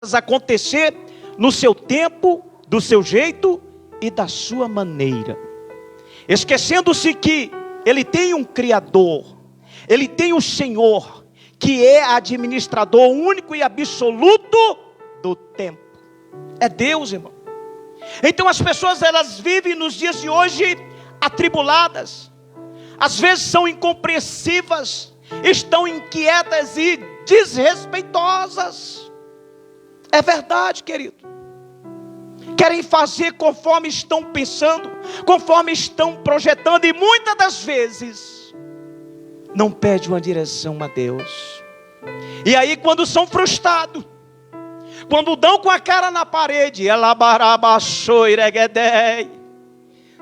acontecer no seu tempo, do seu jeito e da sua maneira, esquecendo-se que ele tem um Criador, ele tem um Senhor, que é administrador único e absoluto do tempo. É Deus, irmão. Então as pessoas, elas vivem nos dias de hoje atribuladas, às vezes são incompreensivas, estão inquietas e desrespeitosas. É verdade, querido. Querem fazer conforme estão pensando, conforme estão projetando, e muitas das vezes não pedem uma direção a Deus. E aí, quando são frustrados, quando dão com a cara na parede,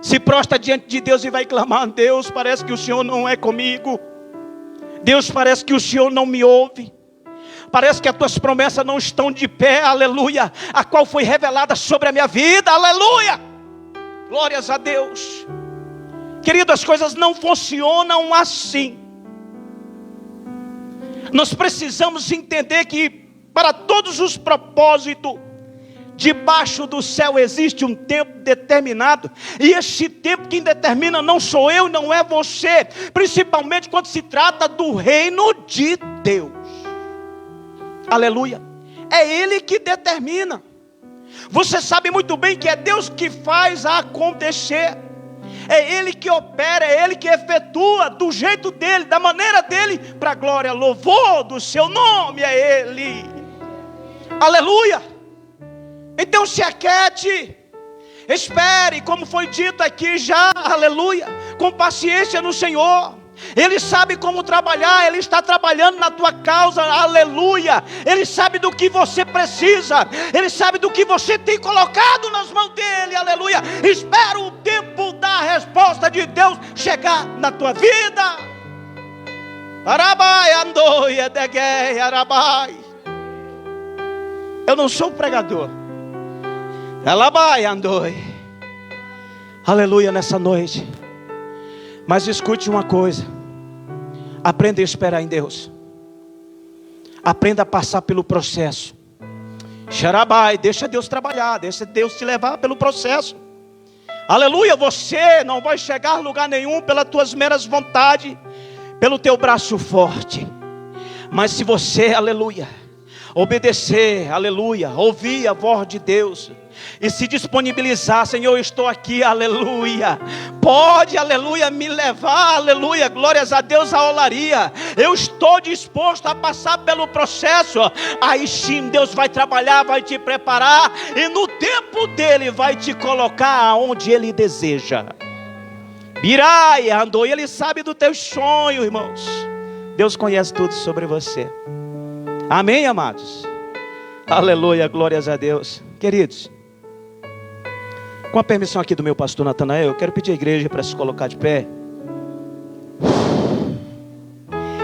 se prostra diante de Deus e vai clamar: Deus, parece que o Senhor não é comigo. Deus, parece que o Senhor não me ouve. Parece que as tuas promessas não estão de pé, aleluia, a qual foi revelada sobre a minha vida, aleluia, glórias a Deus. Querido, as coisas não funcionam assim. Nós precisamos entender que para todos os propósitos, debaixo do céu existe um tempo determinado, e esse tempo quem determina não sou eu, não é você, principalmente quando se trata do reino de Deus. Aleluia, é Ele que determina. Você sabe muito bem que é Deus que faz acontecer, é Ele que opera, é Ele que efetua do jeito dEle, da maneira dEle, para a glória, louvor do seu nome, é Ele. Aleluia. Então se aquiete, espere, como foi dito aqui já, aleluia, com paciência no Senhor. Ele sabe como trabalhar, Ele está trabalhando na tua causa, aleluia. Ele sabe do que você precisa, Ele sabe do que você tem colocado nas mãos dEle, aleluia. Espera o tempo da resposta de Deus chegar na tua vida. Arabai, andoi, edeguei, arabai. Eu não sou pregador. Alabai, andoi. Aleluia, nessa noite. Mas escute uma coisa: aprenda a esperar em Deus, aprenda a passar pelo processo. Xarabai, deixa Deus trabalhar, deixa Deus te levar pelo processo. Aleluia, você não vai chegar a lugar nenhum pelas tuas meras vontades, pelo teu braço forte. Mas se você, aleluia, obedecer, aleluia, ouvir a voz de Deus e se disponibilizar: Senhor, eu estou aqui, aleluia, pode, aleluia, me levar, aleluia, glórias a Deus, a olaria, eu estou disposto a passar pelo processo. Aí sim Deus vai trabalhar, vai te preparar, e no tempo dele vai te colocar aonde ele deseja. Birai, andou, e ele sabe do teu sonho, irmãos. Deus conhece tudo sobre você. Amém, amados? Aleluia, glórias a Deus. Queridos, com a permissão aqui do meu pastor Natanael, eu quero pedir à igreja para se colocar de pé.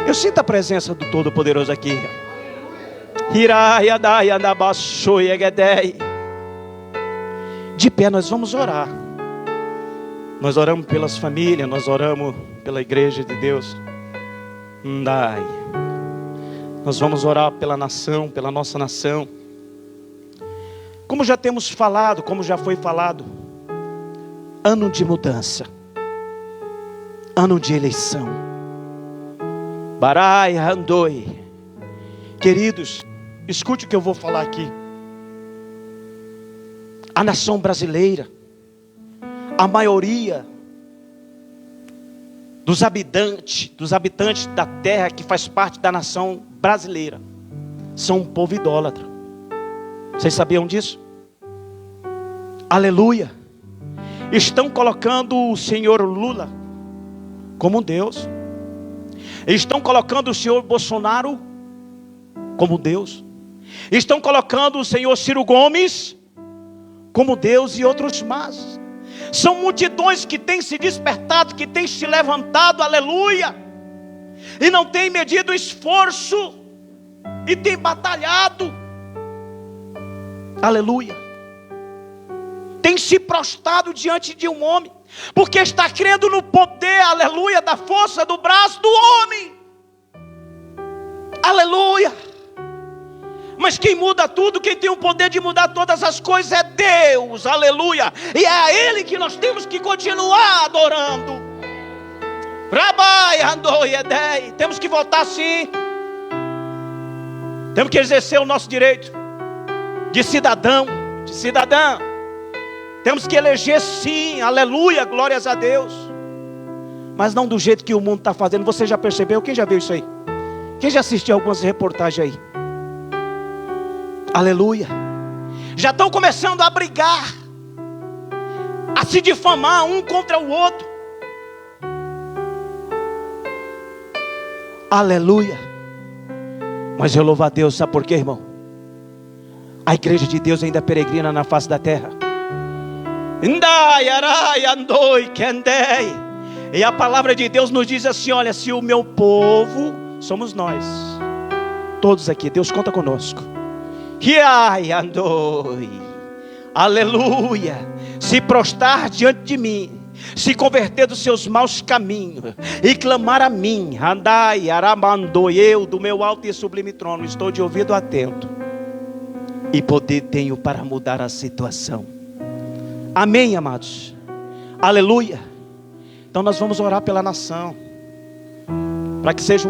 Eu sinto a presença do Todo-Poderoso aqui. De pé nós vamos orar. Nós oramos pelas famílias, nós oramos pela igreja de Deus. Nós vamos orar pela nação, pela nossa nação. Como já temos falado, como já foi falado, ano de mudança, ano de eleição. Barai, andoi. Queridos, escute o que eu vou falar aqui. A nação brasileira, a maioria dos habitantes da terra que faz parte da nação brasileira, são um povo idólatra. Vocês sabiam disso? Aleluia. Estão colocando o senhor Lula como Deus. Estão colocando o senhor Bolsonaro como Deus. Estão colocando o senhor Ciro Gomes como Deus e outros mais. São multidões que têm se despertado, que têm se levantado, aleluia, e não têm medido esforço, e têm batalhado, aleluia, tem se prostrado diante de um homem, porque está crendo no poder, aleluia, da força do braço do homem, aleluia. Mas quem muda tudo, quem tem o poder de mudar todas as coisas é Deus, aleluia. E é a Ele que nós temos que continuar adorando. Rabai andou e edei. Temos que votar sim. Temos que exercer o nosso direito de cidadão, de cidadã. Temos que eleger sim, aleluia, glórias a Deus. Mas não do jeito que o mundo está fazendo. Você já percebeu? Quem já viu isso aí? Quem já assistiu algumas reportagens aí? Aleluia. Já estão começando a brigar, a se difamar um contra o outro. Aleluia. Mas eu louvo a Deus, sabe por quê, irmão? A igreja de Deus ainda peregrina na face da terra. E a palavra de Deus nos diz assim: olha, se o meu povo, somos nós, todos aqui, Deus conta conosco. Aleluia. Se prostrar diante de mim, se converter dos seus maus caminhos e clamar a mim, andai, aramando, eu do meu alto e sublime trono estou de ouvido atento e poder tenho para mudar a situação. Amém, amados. Aleluia. Então nós vamos orar pela nação, para que seja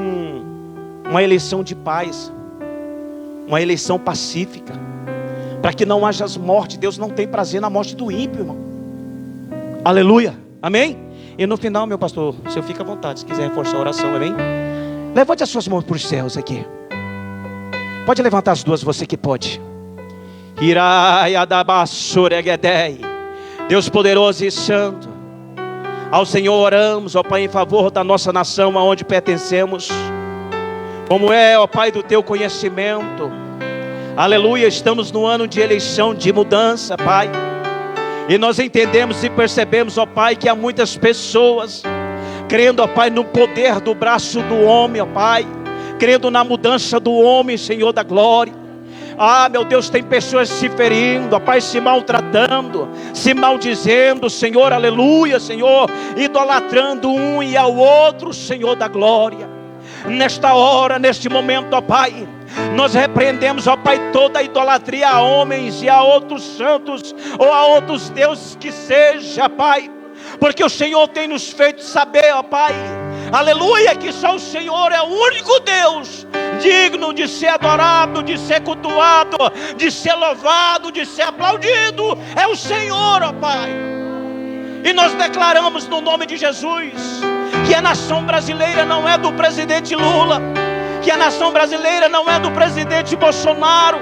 uma eleição de paz, uma eleição pacífica, para que não haja as mortes. Deus não tem prazer na morte do ímpio, irmão. Aleluia, amém? E no final, meu pastor, o senhor fica à vontade, se quiser reforçar a oração, amém? Levante as suas mãos para os céus aqui. Pode levantar as duas, você que pode. Deus poderoso e santo, ao Senhor oramos, ó Pai, em favor da nossa nação, aonde pertencemos. Como é, ó Pai, do teu conhecimento, aleluia, estamos no ano de eleição, de mudança, Pai. E nós entendemos e percebemos, ó Pai, que há muitas pessoas crendo, ó Pai, no poder do braço do homem, ó Pai, crendo na mudança do homem, Senhor da glória. Ah, meu Deus, tem pessoas se ferindo, ó Pai, se maltratando, se maldizendo, Senhor, aleluia, Senhor, idolatrando um e ao outro, Senhor da glória. Nesta hora, neste momento, ó Pai, nós repreendemos, ó Pai, toda a idolatria a homens e a outros santos ou a outros deuses que seja, Pai, porque o Senhor tem nos feito saber, ó Pai, aleluia, que só o Senhor é o único Deus digno de ser adorado, de ser cultuado, de ser louvado, de ser aplaudido. É o Senhor, ó Pai. E nós declaramos no nome de Jesus que a nação brasileira não é do presidente Lula, que a nação brasileira não é do presidente Bolsonaro,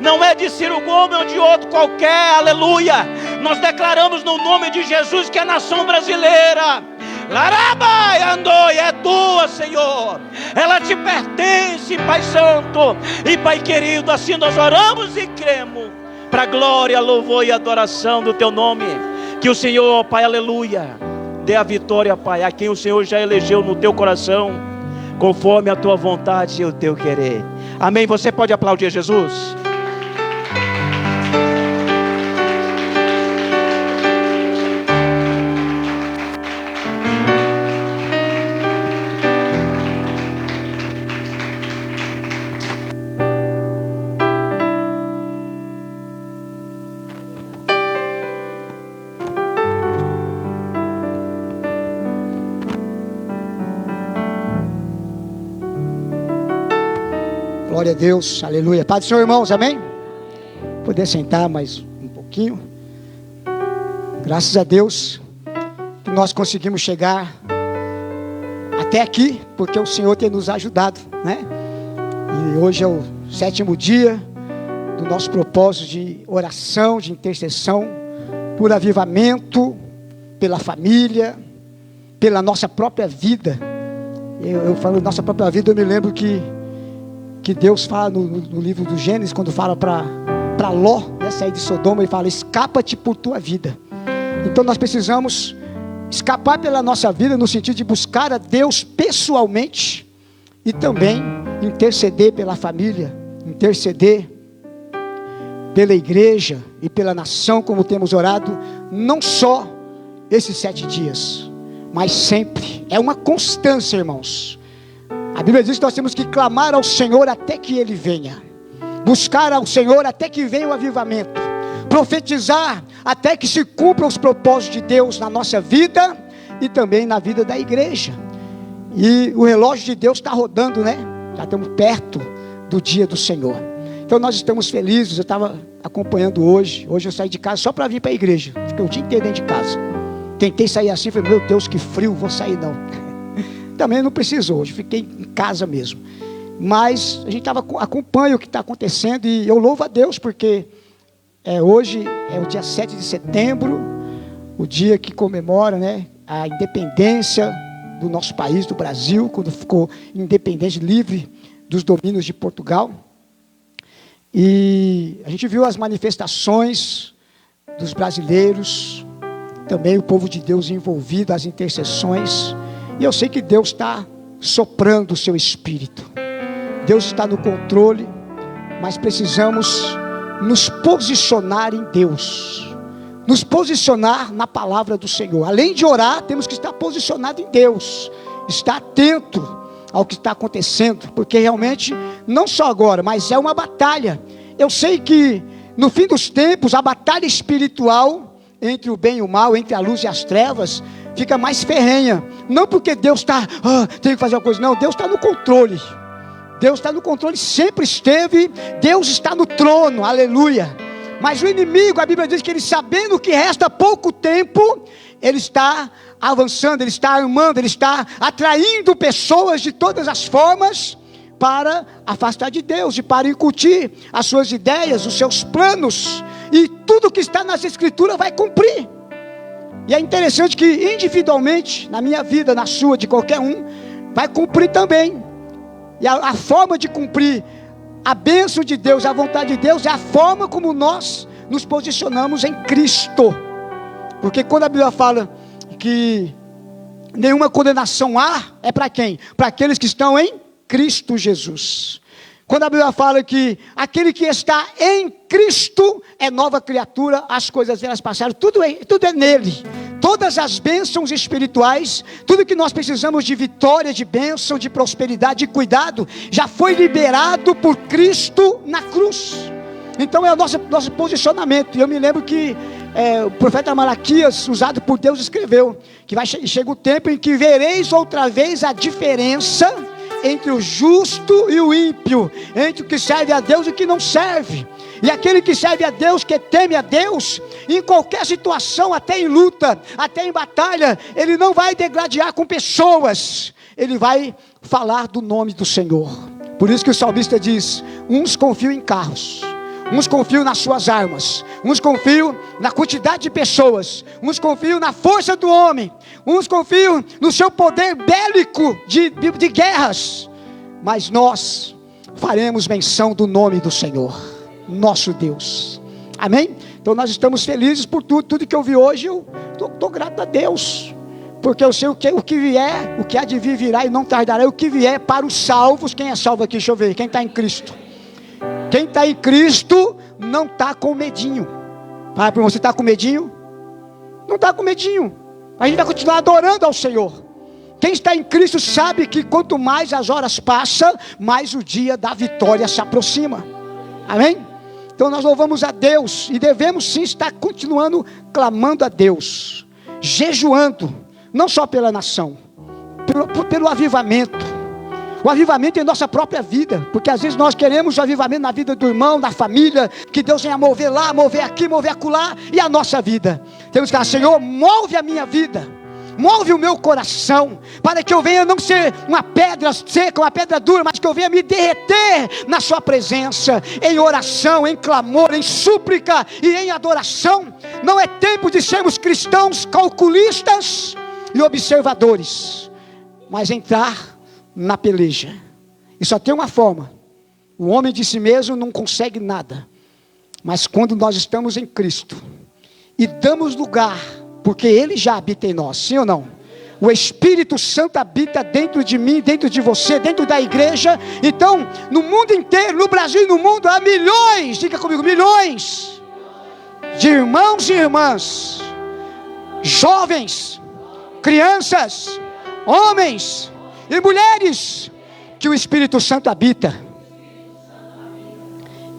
não é de Ciro Gomes ou de outro qualquer, aleluia. Nós declaramos no nome de Jesus que a nação brasileira, Larabai andou, e é tua, Senhor, ela te pertence, Pai Santo e Pai querido. Assim nós oramos e cremos, para glória, louvor e adoração do teu nome. Que o Senhor, Pai, aleluia, dê a vitória, Pai, a quem o Senhor já elegeu no teu coração, conforme a tua vontade e o teu querer. Amém. Você pode aplaudir Jesus? Glória a Deus, aleluia. Paz do Senhor, irmãos, amém? Poder sentar mais um pouquinho. Graças a Deus que nós conseguimos chegar até aqui, porque o Senhor tem nos ajudado, né? E hoje é o 7º dia do nosso propósito de oração, de intercessão, por avivamento, pela família, pela nossa própria vida. Eu falo nossa própria vida, eu me lembro que Deus fala no livro do Gênesis, quando fala para Ló, né, sair de Sodoma, ele fala: escapa-te por tua vida. Então nós precisamos escapar pela nossa vida, no sentido de buscar a Deus pessoalmente, e também interceder pela família, interceder pela igreja e pela nação, como temos orado, não só esses 7 dias, mas sempre. É uma constância, irmãos. A Bíblia diz que nós temos que clamar ao Senhor até que Ele venha. buscar ao Senhor até que venha o avivamento, profetizar até que se cumpram os propósitos de Deus na nossa vida e também na vida da igreja. E o relógio de Deus está rodando, né? Já estamos perto do dia do Senhor. Então nós estamos felizes. Eu estava acompanhando hoje eu saí de casa só para vir para a igreja, fiquei o dia inteiro dentro de casa. Tentei sair assim, falei, meu Deus, que frio, vou sair não. Também não preciso hoje, fiquei em casa mesmo. Mas a gente acompanha o que está acontecendo e eu louvo a Deus porque hoje é o dia 7 de setembro, o dia que comemora, né, a independência do nosso país, do Brasil, quando ficou independente, livre dos domínios de Portugal. E a gente viu as manifestações dos brasileiros, também o povo de Deus envolvido, as intercessões. E eu sei que Deus está soprando o seu espírito. Deus está no controle, mas precisamos nos posicionar em Deus, nos posicionar na palavra do Senhor. Além de orar, temos que estar posicionado em Deus, estar atento ao que está acontecendo, porque realmente, não só agora, mas é uma batalha. Eu sei que no fim dos tempos, a batalha espiritual entre o bem e o mal, entre a luz e as trevas, fica mais ferrenha. Não porque Deus está, tem que fazer uma coisa, não, Deus está no controle. Deus está no controle, sempre esteve. Deus está no trono, aleluia. Mas o inimigo, a Bíblia diz que ele, sabendo que resta pouco tempo, ele está avançando, ele está armando, ele está atraindo pessoas de todas as formas para afastar de Deus e para incutir as suas ideias, os seus planos, e tudo que está nas Escrituras vai cumprir. E é interessante que individualmente, na minha vida, na sua, de qualquer um, vai cumprir também. E a forma de cumprir a bênção de Deus, a vontade de Deus, é a forma como nós nos posicionamos em Cristo. Porque quando a Bíblia fala que nenhuma condenação há, é para quem? Para aqueles que estão em Cristo Jesus. Quando a Bíblia fala que aquele que está em Cristo é nova criatura, as coisas velhas passaram, tudo é nele. Todas as bênçãos espirituais, tudo que nós precisamos de vitória, de bênção, de prosperidade, de cuidado, já foi liberado por Cristo na cruz. Então é o nosso posicionamento. E eu me lembro que o profeta Malaquias, usado por Deus, escreveu que chega o tempo em que vereis outra vez a diferença entre o justo e o ímpio, entre o que serve a Deus e o que não serve. E aquele que serve a Deus, que teme a Deus, em qualquer situação, até em luta, até em batalha, ele não vai degladiar com pessoas, ele vai falar do nome do Senhor. Por isso que o salmista diz: uns confiam em carros, uns confiam nas suas armas, uns confiam na quantidade de pessoas, uns confiam na força do homem, uns confiam no seu poder bélico de guerras, mas nós faremos menção do nome do Senhor, nosso Deus. Amém? Então nós estamos felizes por tudo que eu vi hoje. Eu estou grato a Deus, porque eu sei o que vier, o que há de vir virá e não tardará. O que vier para os salvos. Quem é salvo aqui? Deixa eu ver, quem está em Cristo? Quem está em Cristo não está com medinho. Para você, está com medinho? Não está com medinho. A gente vai continuar adorando ao Senhor. Quem está em Cristo sabe que quanto mais as horas passam, mais o dia da vitória se aproxima. Amém? Então nós louvamos a Deus e devemos sim estar continuando clamando a Deus, jejuando, não só pela nação, pelo avivamento. O avivamento em nossa própria vida, porque às vezes nós queremos o avivamento na vida do irmão, na família, que Deus venha mover lá, mover aqui, mover acolá, e a nossa vida. Temos que falar: Senhor, move a minha vida, move o meu coração, para que eu venha não ser uma pedra seca, uma pedra dura, mas que eu venha me derreter na sua presença, em oração, em clamor, em súplica e em adoração. Não é tempo de sermos cristãos calculistas e observadores, mas entrar na peleja. E só tem uma forma: o homem de si mesmo não consegue nada, mas quando nós estamos em Cristo e damos lugar, porque Ele já habita em nós, sim ou não? O Espírito Santo habita dentro de mim, dentro de você, dentro da igreja. Então, no mundo inteiro, no Brasil e no mundo, há milhões, diga comigo, milhões de irmãos e irmãs, jovens, crianças, homens e mulheres, que o Espírito Santo habita.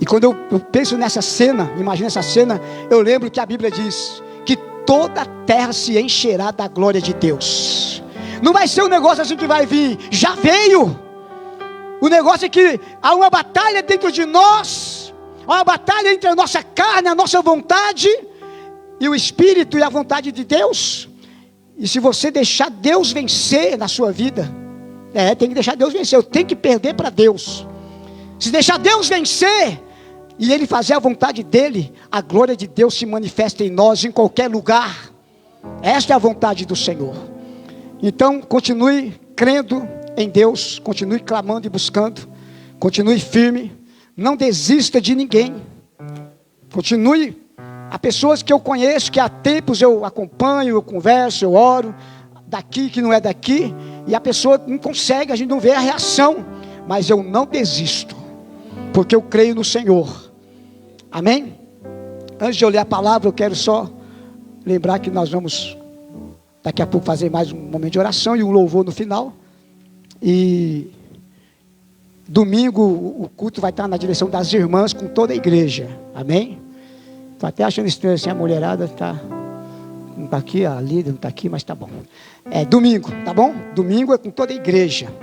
E quando eu penso nessa cena, imagino essa cena, eu lembro que a Bíblia diz que toda a terra se encherá da glória de Deus. Não vai ser um negócio assim que vai vir, já veio. O negócio é que há uma batalha dentro de nós, há uma batalha entre a nossa carne, a nossa vontade e o Espírito e a vontade de Deus. E se você deixar Deus vencer na sua vida, tem que deixar Deus vencer, eu tenho que perder para Deus. Se deixar Deus vencer e Ele fazer a vontade dEle, a glória de Deus se manifesta em nós, em qualquer lugar. Esta é a vontade do Senhor. Então continue crendo em Deus, continue clamando e buscando, continue firme, não desista de ninguém, continue. Há pessoas que eu conheço, que há tempos eu acompanho, eu converso, eu oro, daqui que não é daqui, e a pessoa não consegue, a gente não vê a reação, mas eu não desisto, porque eu creio no Senhor, amém? Antes de eu ler a palavra, eu quero só lembrar que nós vamos daqui a pouco fazer mais um momento de oração e um louvor no final. E domingo o culto vai estar na direção das irmãs com toda a igreja, amém? Estou até achando estranho assim, a mulherada não está aqui, a líder não está aqui, mas está bom. Domingo, tá bom? Domingo é com toda a igreja.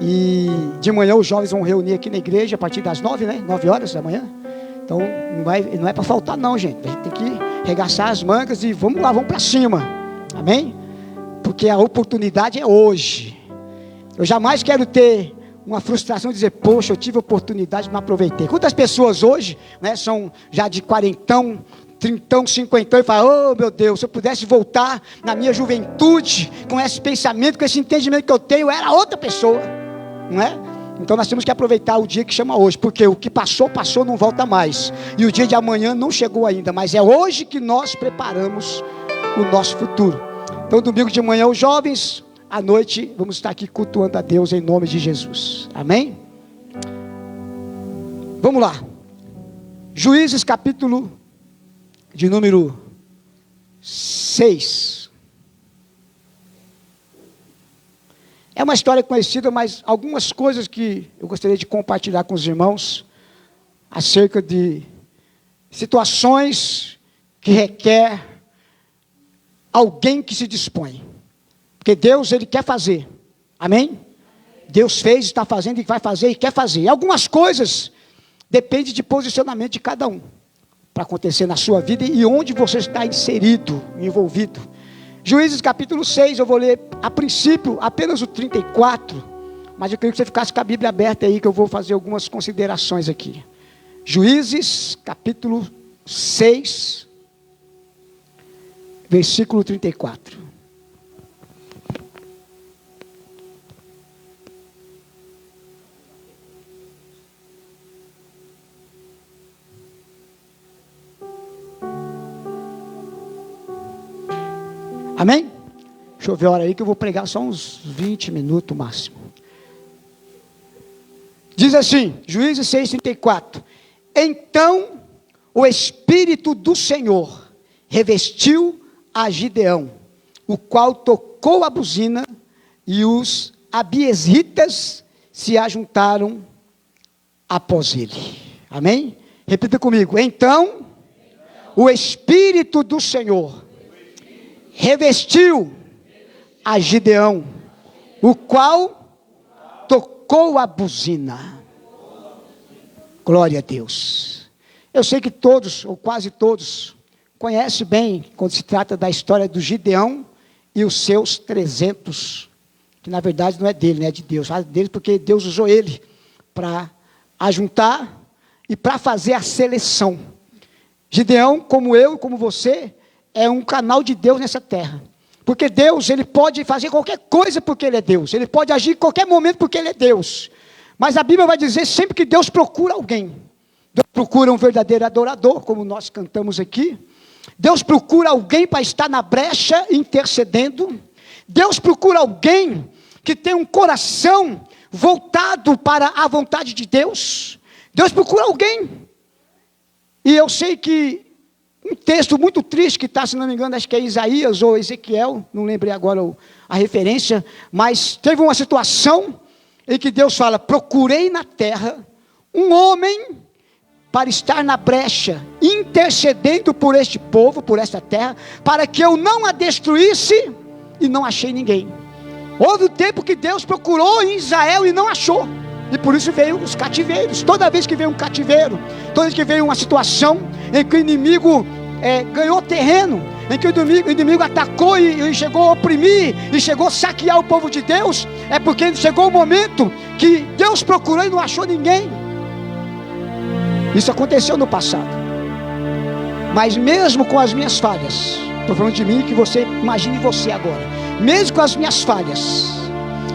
E de manhã os jovens vão reunir aqui na igreja a partir das 9, né? 9 horas da manhã. Então não é para faltar não, gente. A gente tem que regaçar as mangas e vamos lá, vamos para cima, amém? Porque a oportunidade é hoje. Eu jamais quero ter uma frustração de dizer, poxa, eu tive a oportunidade e não aproveitei. Quantas pessoas hoje, né, são já de 40, 30, 50 e falam, oh meu Deus, se eu pudesse voltar na minha juventude, com esse pensamento, com esse entendimento que eu tenho, eu era outra pessoa, não é? Então nós temos que aproveitar o dia que chama hoje, porque o que passou, passou, não volta mais. E o dia de amanhã não chegou ainda, mas é hoje que nós preparamos o nosso futuro. Então domingo de manhã os jovens, à noite vamos estar aqui cultuando a Deus em nome de Jesus, amém? Vamos lá, Juízes capítulo de número 6, é uma história conhecida, mas algumas coisas que eu gostaria de compartilhar com os irmãos, acerca de situações que requer alguém que se dispõe. Porque Deus, Ele quer fazer, amém? Deus fez, está fazendo e vai fazer e quer fazer. E algumas coisas dependem de posicionamento de cada um, para acontecer na sua vida e onde você está inserido, envolvido. Juízes capítulo 6, eu vou ler a princípio apenas o 34, mas eu queria que você ficasse com a Bíblia aberta aí, que eu vou fazer algumas considerações aqui. Juízes capítulo 6, versículo 34. Amém? Deixa eu ver a hora aí que eu vou pregar só uns 20 minutos máximo. Diz assim, Juízes 6:34. Então o Espírito do Senhor revestiu a Gideão, o qual tocou a buzina, e os abiesritas se ajuntaram após ele. Amém? Repita comigo. Então o Espírito do Senhor revestiu a Gideão, o qual tocou a buzina. Glória a Deus. Eu sei que todos, ou quase todos, conhecem bem, quando se trata da história do Gideão e os seus 300, que na verdade não é dele, é de Deus. É dele porque Deus usou ele para ajuntar e para fazer a seleção. Gideão, como eu, como você, é um canal de Deus nessa terra. Porque Deus, Ele pode fazer qualquer coisa porque Ele é Deus. Ele pode agir em qualquer momento porque Ele é Deus. Mas a Bíblia vai dizer sempre que Deus procura alguém. Deus procura um verdadeiro adorador, como nós cantamos aqui. Deus procura alguém para estar na brecha intercedendo. Deus procura alguém que tem um coração voltado para a vontade de Deus. Deus procura alguém. E eu sei que um texto muito triste que está, se não me engano, acho que é Isaías ou Ezequiel, não lembrei agora a referência, mas teve uma situação em que Deus fala, procurei na terra um homem para estar na brecha, intercedendo por este povo, por esta terra, para que eu não a destruísse, e não achei ninguém. Houve um tempo que Deus procurou em Israel e não achou, e por isso veio os cativeiros. Toda vez que veio um cativeiro, toda vez que veio uma situação em que o inimigo ganhou terreno, em que o inimigo atacou e chegou a oprimir, e chegou a saquear o povo de Deus, é porque chegou o momento que Deus procurou e não achou ninguém. Isso aconteceu no passado. Mas mesmo com as minhas falhas, estou falando de mim, que você imagine você agora, mesmo com as minhas falhas,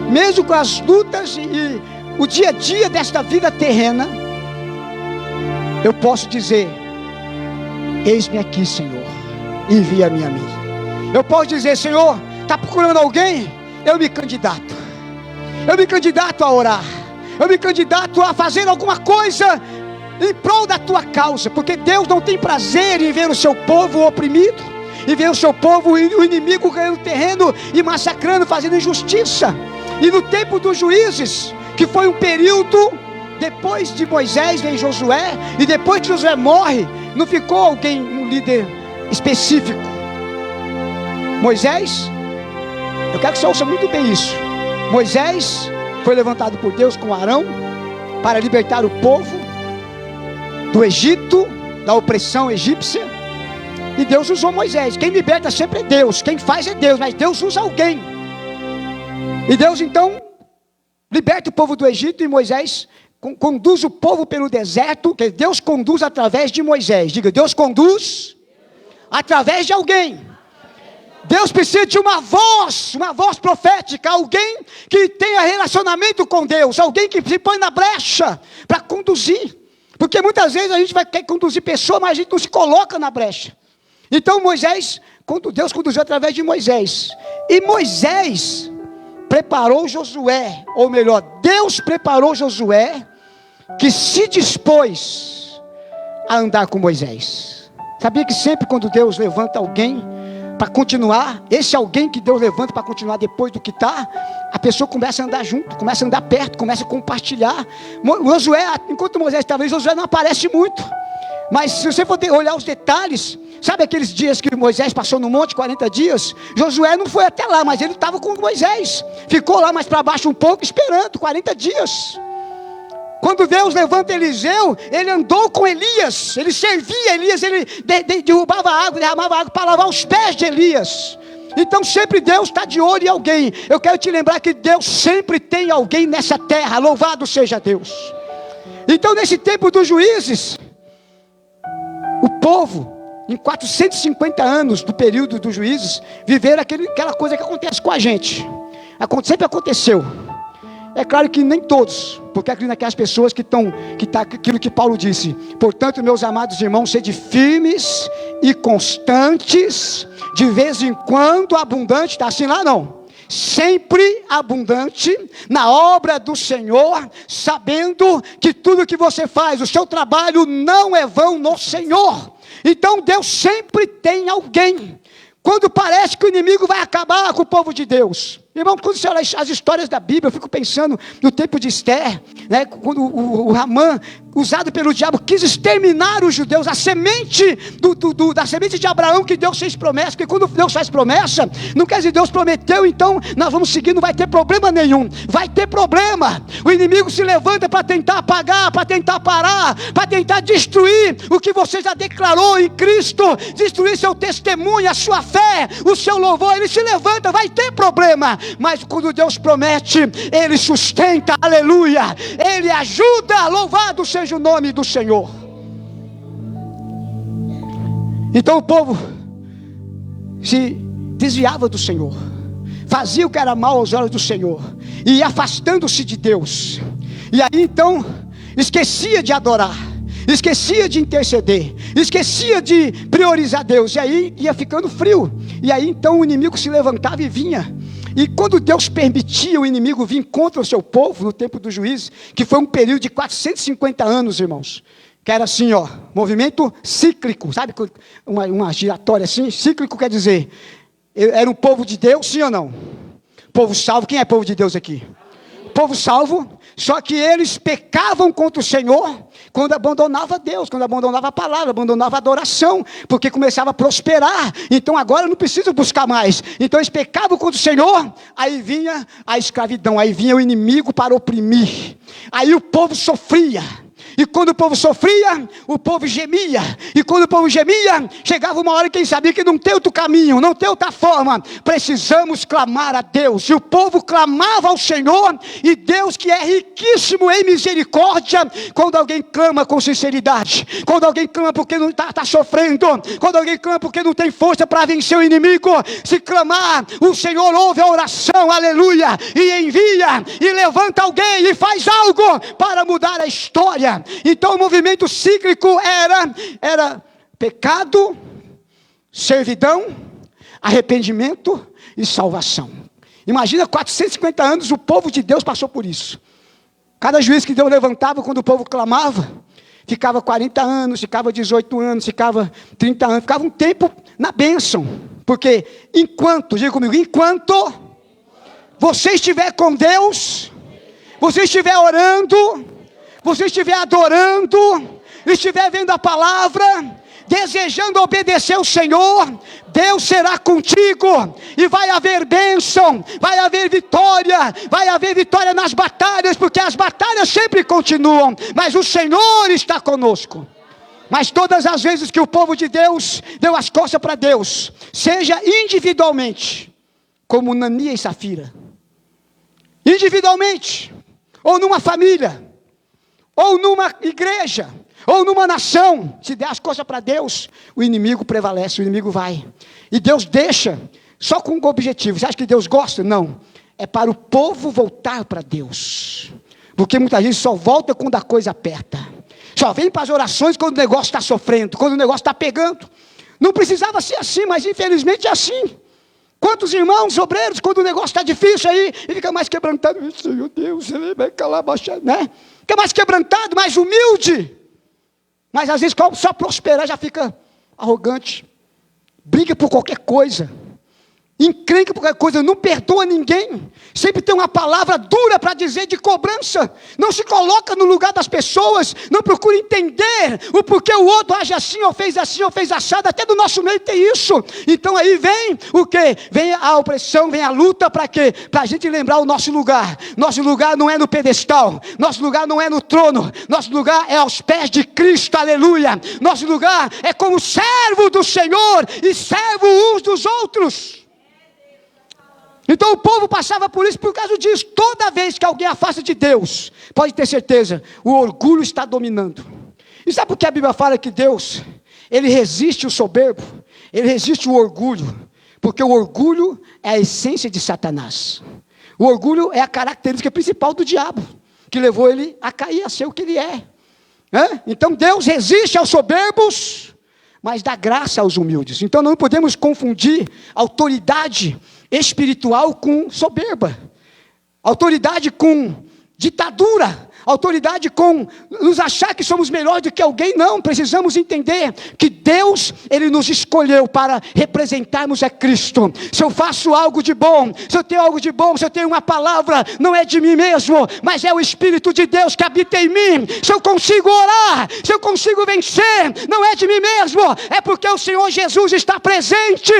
mesmo com as lutas e o dia a dia desta vida terrena, eu posso dizer: eis-me aqui, Senhor, envia-me a mim. Eu posso dizer: Senhor, está procurando alguém? Eu me candidato a orar, eu me candidato a fazer alguma coisa em prol da tua causa, porque Deus não tem prazer em ver o seu povo oprimido, e ver o seu povo, o inimigo ganhando terreno e massacrando, fazendo injustiça. E no tempo dos juízes, que foi um período depois de Moisés, vem Josué, e depois que Josué morre, não ficou alguém, um líder específico. Moisés, eu quero que você ouça muito bem isso. Moisés foi levantado por Deus com Arão para libertar o povo do Egito, da opressão egípcia, e Deus usou Moisés. Quem liberta sempre é Deus, quem faz é Deus, mas Deus usa alguém. E Deus então liberta o povo do Egito, e Moisés conduz o povo pelo deserto, que Deus conduz através de Moisés. Diga: Deus conduz através de alguém. Deus precisa de uma voz profética, alguém que tenha relacionamento com Deus, alguém que se põe na brecha para conduzir. Porque muitas vezes a gente vai querer conduzir pessoas, mas a gente não se coloca na brecha. Então Deus conduziu através de Moisés. E Moisés preparou Josué, ou melhor, Deus preparou Josué, que se dispôs a andar com Moisés. Sabia que sempre quando Deus levanta alguém para continuar, esse alguém que Deus levanta para continuar depois do que está, a pessoa começa a andar junto, começa a andar perto, começa a compartilhar. Josué, enquanto Moisés estava aí, Josué não aparece muito, mas se você for olhar os detalhes, sabe aqueles dias que Moisés passou no monte, 40 dias, Josué não foi até lá, mas ele estava com Moisés, ficou lá mais para baixo um pouco, esperando 40 dias. Quando Deus levanta Eliseu, ele andou com Elias, ele servia Elias, ele derrubava água, derramava água para lavar os pés de Elias. Então sempre Deus está de olho em alguém. Eu quero te lembrar que Deus sempre tem alguém nessa terra, louvado seja Deus. Então nesse tempo dos juízes, o povo, em 450 anos do período dos juízes, viveram aquela coisa que acontece com a gente. Sempre aconteceu. É claro que nem todos, porque acredito naquelas pessoas que está aquilo que Paulo disse: portanto, meus amados irmãos, sede firmes e constantes, de vez em quando abundante, está assim lá não? Sempre abundante na obra do Senhor, sabendo que tudo que você faz, o seu trabalho não é vão no Senhor. Então Deus sempre tem alguém. Quando parece que o inimigo vai acabar com o povo de Deus, irmão, quando você olha as histórias da Bíblia, eu fico pensando no tempo de Esther, né, quando o Hamã, usado pelo diabo, quis exterminar os judeus, a semente da semente de Abraão, que Deus fez promessa. Porque quando Deus faz promessa, não quer dizer Deus prometeu, então nós vamos seguir, não vai ter problema nenhum. Vai ter problema. O inimigo se levanta para tentar apagar, para tentar parar, para tentar destruir o que você já declarou em Cristo, destruir seu testemunho, a sua fé, o seu louvor. Ele se levanta, vai ter problema, mas quando Deus promete, Ele sustenta, aleluia, Ele ajuda, louvado seja o nome do Senhor. Então o povo se desviava do Senhor, fazia o que era mal aos olhos do Senhor, e ia afastando-se de Deus, e aí então esquecia de adorar, esquecia de interceder, esquecia de priorizar Deus, e aí ia ficando frio, e aí então o inimigo se levantava e vinha. E quando Deus permitia o inimigo vir contra o seu povo, no tempo dos juízes, que foi um período de 450 anos, irmãos, que era assim, ó, movimento cíclico, sabe, uma giratória assim, cíclico quer dizer, era um povo de Deus, sim ou não? Povo salvo, quem é povo de Deus aqui? Povo salvo, Só que eles pecavam contra o Senhor quando abandonava Deus, quando abandonava a palavra, abandonava a adoração, porque começava a prosperar. Então agora não precisa buscar mais. Então eles pecavam contra o Senhor, aí vinha a escravidão, aí vinha o inimigo para oprimir. Aí o povo sofria. E quando o povo sofria, o povo gemia. E quando o povo gemia, chegava uma hora que ele sabia que não tem outro caminho, não tem outra forma. Precisamos clamar a Deus. E o povo clamava ao Senhor. E Deus, que é riquíssimo em misericórdia, quando alguém clama com sinceridade, quando alguém clama porque não está sofrendo, quando alguém clama porque não tem força para vencer o inimigo, se clamar, o Senhor ouve a oração, aleluia, e envia, e levanta alguém, e faz algo para mudar a história. Então o movimento cíclico era pecado, servidão, arrependimento e salvação. Imagina, 450 anos o povo de Deus passou por isso. Cada juiz que Deus levantava quando o povo clamava, ficava 40 anos, ficava 18 anos, ficava 30 anos, ficava um tempo na bênção. Porque enquanto, diga comigo, enquanto você estiver com Deus, você estiver orando, você estiver adorando, estiver vendo a palavra, desejando obedecer ao Senhor, Deus será contigo, e vai haver bênção, vai haver vitória nas batalhas, porque as batalhas sempre continuam, mas o Senhor está conosco. Mas todas as vezes que o povo de Deus deu as costas para Deus, seja individualmente, como Ananias e Safira, individualmente, ou numa família, ou numa igreja, ou numa nação, se der as costas para Deus, o inimigo prevalece, o inimigo vai. E Deus deixa só com um objetivo. Você acha que Deus gosta? Não. É para o povo voltar para Deus. Porque muita gente só volta quando a coisa aperta. Só vem para as orações quando o negócio está sofrendo, quando o negócio está pegando. Não precisava ser assim, mas infelizmente é assim. Quantos irmãos, obreiros, quando o negócio está difícil aí, ele fica mais quebrantado. Meu Deus, ele vai calar, baixar, né? Fica mais quebrantado, mais humilde. Mas às vezes, só prosperar, já fica arrogante. Briga por qualquer coisa. Encrenca por qualquer coisa, não perdoa ninguém. Sempre tem uma palavra dura para dizer de cobrança. Não se coloca no lugar das pessoas. Não procura entender o porquê o outro age assim, ou fez assado. Até do nosso meio tem isso. Então aí vem o quê? Vem a opressão, vem a luta para quê? Para a gente lembrar o nosso lugar. Nosso lugar não é no pedestal. Nosso lugar não é no trono. Nosso lugar é aos pés de Cristo, aleluia. Nosso lugar é como servo do Senhor e servo uns dos outros. Então o povo passava por isso por causa disso. Toda vez que alguém afasta de Deus, pode ter certeza, o orgulho está dominando. E sabe por que a Bíblia fala que Deus, Ele resiste o soberbo, Ele resiste o orgulho? Porque o orgulho é a essência de Satanás. O orgulho é a característica principal do diabo, que levou ele a cair, a ser o que ele é. Então Deus resiste aos soberbos, mas dá graça aos humildes. Então não podemos confundir autoridade espiritual com soberba, autoridade com ditadura, autoridade com nos achar que somos melhores do que alguém. Não, precisamos entender que Deus, Ele nos escolheu para representarmos a Cristo. Se eu faço algo de bom, se eu tenho algo de bom, se eu tenho uma palavra, não é de mim mesmo, mas é o Espírito de Deus que habita em mim. Se eu consigo orar, se eu consigo vencer, não é de mim mesmo, é porque o Senhor Jesus está presente,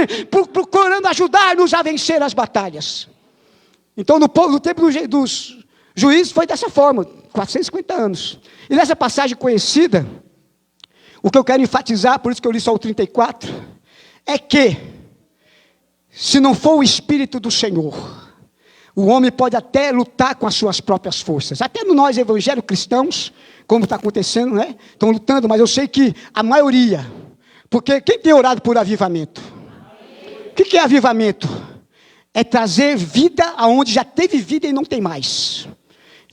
procurando ajudar-nos a vencer as batalhas. Então no tempo dos juízes foi dessa forma, 450 anos. E nessa passagem conhecida, o que eu quero enfatizar, por isso que eu li só o 34, é que, se não for o Espírito do Senhor, o homem pode até lutar com as suas próprias forças. Até nós evangélicos cristãos, como está acontecendo, né? Estão lutando, mas eu sei que a maioria, porque quem tem orado por avivamento? O que é avivamento? É trazer vida aonde já teve vida e não tem mais.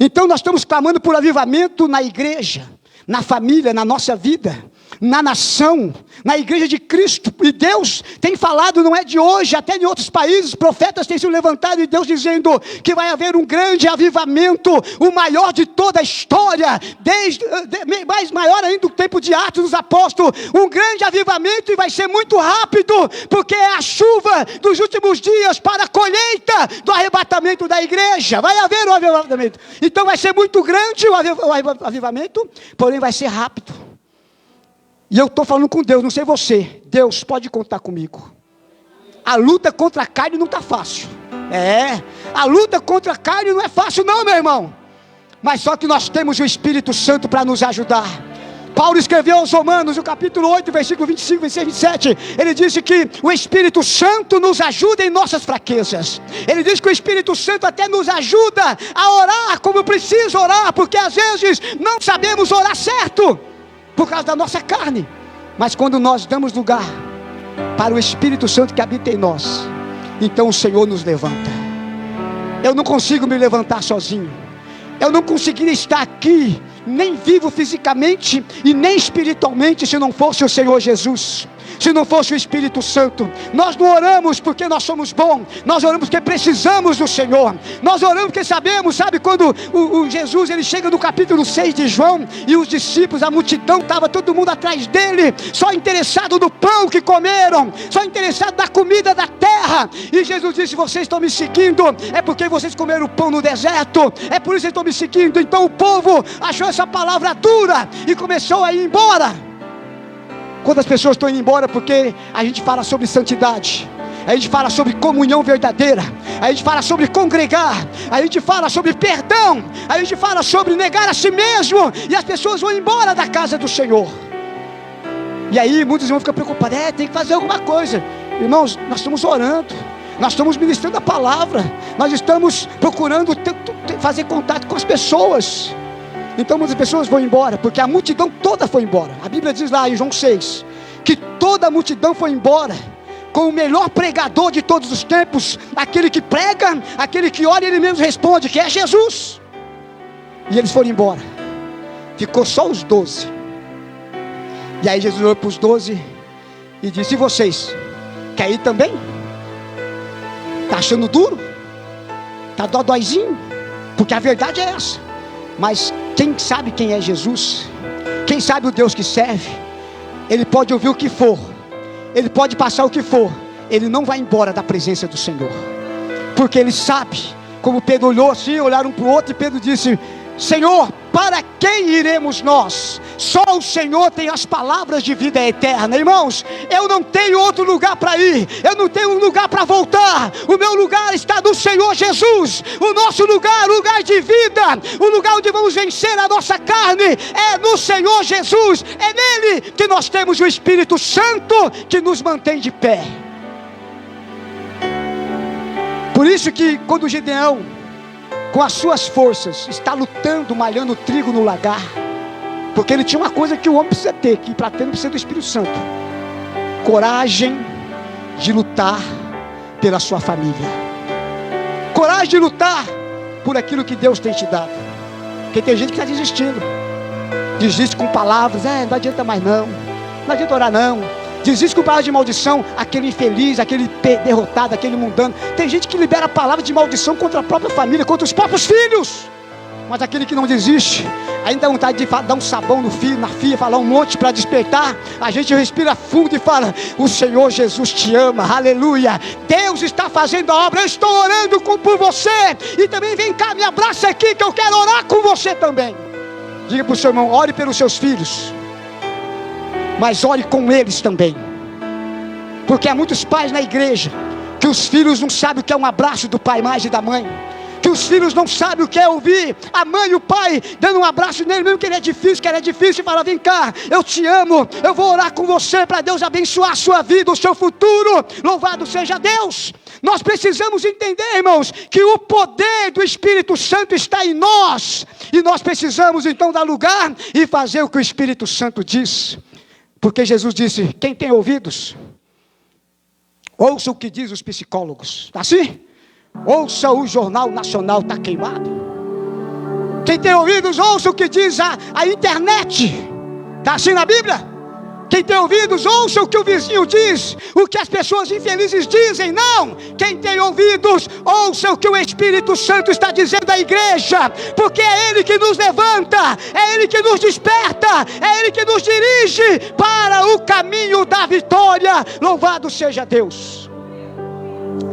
Então nós estamos clamando por avivamento na igreja, na família, na nossa vida, na nação, na igreja de Cristo, e Deus tem falado, não é de hoje, até em outros países, profetas têm sido levantados, e Deus dizendo que vai haver um grande avivamento, o maior de toda a história, mais maior ainda do tempo de Atos dos Apóstolos, um grande avivamento, e vai ser muito rápido, porque é a chuva dos últimos dias para a colheita do arrebatamento da igreja. Vai haver um avivamento, então vai ser muito grande o avivamento, porém vai ser rápido. E eu estou falando com Deus, não sei você. Deus, pode contar comigo. A luta contra a carne não está fácil. A luta contra a carne não é fácil não, meu irmão. Mas só que nós temos o Espírito Santo para nos ajudar. Paulo escreveu aos Romanos, no capítulo 8, versículo 25, 26, 27. Ele disse que o Espírito Santo nos ajuda em nossas fraquezas. Ele diz que o Espírito Santo até nos ajuda a orar como precisa orar, porque às vezes não sabemos orar certo, por causa da nossa carne. Mas quando nós damos lugar para o Espírito Santo que habita em nós, então o Senhor nos levanta. Eu não consigo me levantar sozinho. Eu não conseguiria estar aqui, nem vivo fisicamente e nem espiritualmente, se não fosse o Senhor Jesus, se não fosse o Espírito Santo. Nós não oramos porque nós somos bons, nós oramos porque precisamos do Senhor. Nós oramos porque sabemos, sabe, quando o Jesus, ele chega no capítulo 6 de João, e os discípulos, a multidão, estava todo mundo atrás dele, só interessado no pão que comeram, só interessado na comida da terra, e Jesus disse: vocês estão me seguindo, é porque vocês comeram o pão no deserto, é por isso que vocês estão me seguindo. Então o povo achou essa palavra dura, e começou a ir embora. Quando as pessoas estão indo embora, porque a gente fala sobre santidade, a gente fala sobre comunhão verdadeira, a gente fala sobre congregar, a gente fala sobre perdão, a gente fala sobre negar a si mesmo, e as pessoas vão embora da casa do Senhor. E aí muitos irmãos ficam preocupados: tem que fazer alguma coisa. Irmãos, nós estamos orando, nós estamos ministrando a palavra, nós estamos procurando fazer contato com as pessoas. Então muitas pessoas vão embora, porque a multidão toda foi embora. A Bíblia diz lá em João 6, que toda a multidão foi embora, com o melhor pregador de todos os tempos, aquele que prega, aquele que ora e ele mesmo responde, que é Jesus. E eles foram embora, ficou só os 12. E aí Jesus olhou para os 12 e disse: e vocês, quer ir também? Está achando duro? Está dodóizinho? Porque a verdade é essa. Mas quem sabe quem é Jesus, quem sabe o Deus que serve, ele pode ouvir o que for, ele pode passar o que for, ele não vai embora da presença do Senhor, porque ele sabe. Como Pedro olhou assim, olharam um para o outro, e Pedro disse: Senhor, para quem iremos nós? Só o Senhor tem as palavras de vida eterna. Irmãos, eu não tenho outro lugar para ir, eu não tenho um lugar para voltar. O meu lugar está no Senhor Jesus. O nosso lugar, o lugar de vida, o lugar onde vamos vencer a nossa carne, é no Senhor Jesus. É nele que nós temos o Espírito Santo que nos mantém de pé. Por isso que quando Gideão, com as suas forças, está lutando, malhando trigo no lagar, porque ele tinha uma coisa que o homem precisa ter, que para ter não precisa do Espírito Santo: coragem de lutar pela sua família, coragem de lutar por aquilo que Deus tem te dado. Porque tem gente que está desistindo, desiste com palavras: não adianta mais não adianta orar não. Desiste com palavras de maldição, aquele infeliz, aquele derrotado, aquele mundano. Tem gente que libera palavras de maldição contra a própria família, contra os próprios filhos. Mas aquele que não desiste, ainda dá vontade de dar um sabão no filho, na filha, falar um monte para despertar. A gente respira fundo e fala: o Senhor Jesus te ama, aleluia. Deus está fazendo a obra, eu estou orando por você. E também vem cá, me abraça aqui, que eu quero orar com você também. Diga para o seu irmão: ore pelos seus filhos, mas ore com eles também. Porque há muitos pais na igreja que os filhos não sabem o que é um abraço do pai mais e da mãe, que os filhos não sabem o que é ouvir a mãe e o pai dando um abraço nele, mesmo que ele é difícil, e fala: vem cá, eu te amo, eu vou orar com você para Deus abençoar a sua vida, o seu futuro. Louvado seja Deus. Nós precisamos entender, irmãos, que o poder do Espírito Santo está em nós, e nós precisamos então dar lugar e fazer o que o Espírito Santo diz. Porque Jesus disse: quem tem ouvidos, ouça o que diz os psicólogos. Está assim? Ouça o Jornal Nacional, está queimado. Quem tem ouvidos, ouça o que diz a internet. Está assim na Bíblia? Quem tem ouvidos, ouça o que o vizinho diz, o que as pessoas infelizes dizem. Não, quem tem ouvidos, ouça o que o Espírito Santo está dizendo à igreja, porque é Ele que nos levanta, é Ele que nos desperta, é Ele que nos dirige para o caminho da vitória. Louvado seja Deus.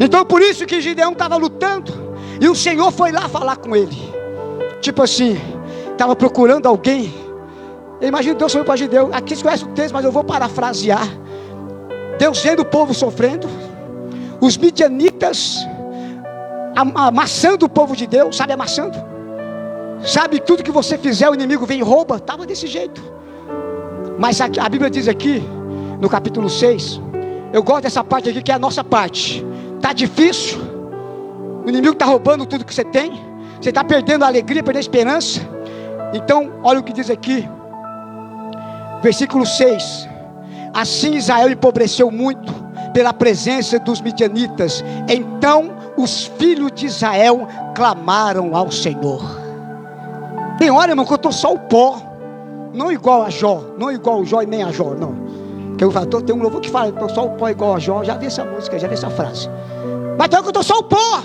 Então por isso que Gideão estava lutando, e o Senhor foi lá falar com ele, tipo assim, estava procurando alguém. Eu imagino Deus falando para Gideão, aqui você conhece o texto, mas eu vou parafrasear. Deus vendo o povo sofrendo, os midianitas amassando o povo de Deus, sabe, amassando, sabe, tudo que você fizer o inimigo vem e rouba, estava desse jeito. Mas a Bíblia diz aqui, no capítulo 6, eu gosto dessa parte aqui que é a nossa parte. Está difícil, o inimigo está roubando tudo que você tem, você está perdendo a alegria, perdendo a esperança. Então olha o que diz aqui, versículo 6: assim Israel empobreceu muito pela presença dos midianitas. Então os filhos de Israel clamaram ao Senhor. Tem hora, irmão, que eu estou só o pó, não igual a Jó, não igual o Jó e nem a Jó, não. Que eu falo, tem um louvor que fala, estou só o pó igual a Jó. Já vi essa música, já vi essa frase. Mas tem hora que eu estou só o pó.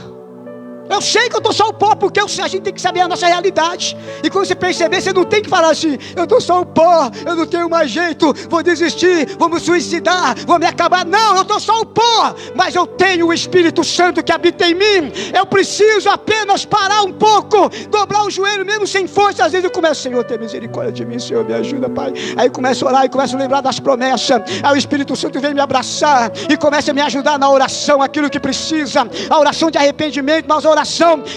Eu sei que eu estou só o pó, porque a gente tem que saber a nossa realidade. E quando você perceber, você não tem que falar assim, eu estou só o pó, eu não tenho mais jeito, vou desistir, vou me suicidar, vou me acabar. Não, eu estou só o pó, mas eu tenho o Espírito Santo que habita em mim. Eu preciso apenas parar um pouco, dobrar o joelho mesmo sem força. Às vezes eu começo, Senhor, tem misericórdia de mim, Senhor, me ajuda, Pai. Aí começo a orar e começo a lembrar das promessas. Aí o Espírito Santo vem me abraçar e começa a me ajudar na oração, aquilo que precisa, a oração de arrependimento, mas a oração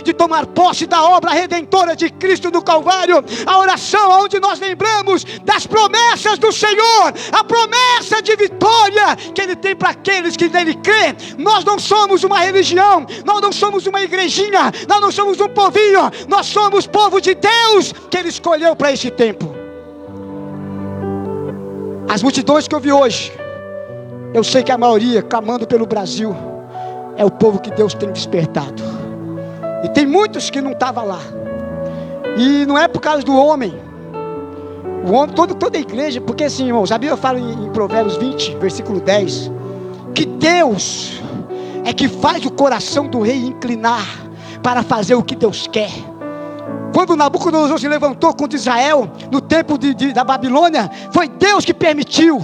de tomar posse da obra redentora de Cristo do Calvário, a oração onde nós lembramos das promessas do Senhor, a promessa de vitória que Ele tem para aqueles que nele crê. Nós não somos uma religião, nós não somos uma igrejinha, nós não somos um povinho, nós somos povo de Deus que Ele escolheu para esse tempo. As multidões que eu vi hoje, eu sei que a maioria clamando pelo Brasil é o povo que Deus tem despertado. E tem muitos que não estavam lá. E não é por causa do homem. O homem, toda a igreja, porque assim, irmãos, a Bíblia fala em Provérbios 20, versículo 10, que Deus é que faz o coração do rei inclinar para fazer o que Deus quer. Quando Nabucodonosor se levantou contra Israel no tempo da Babilônia, foi Deus que permitiu.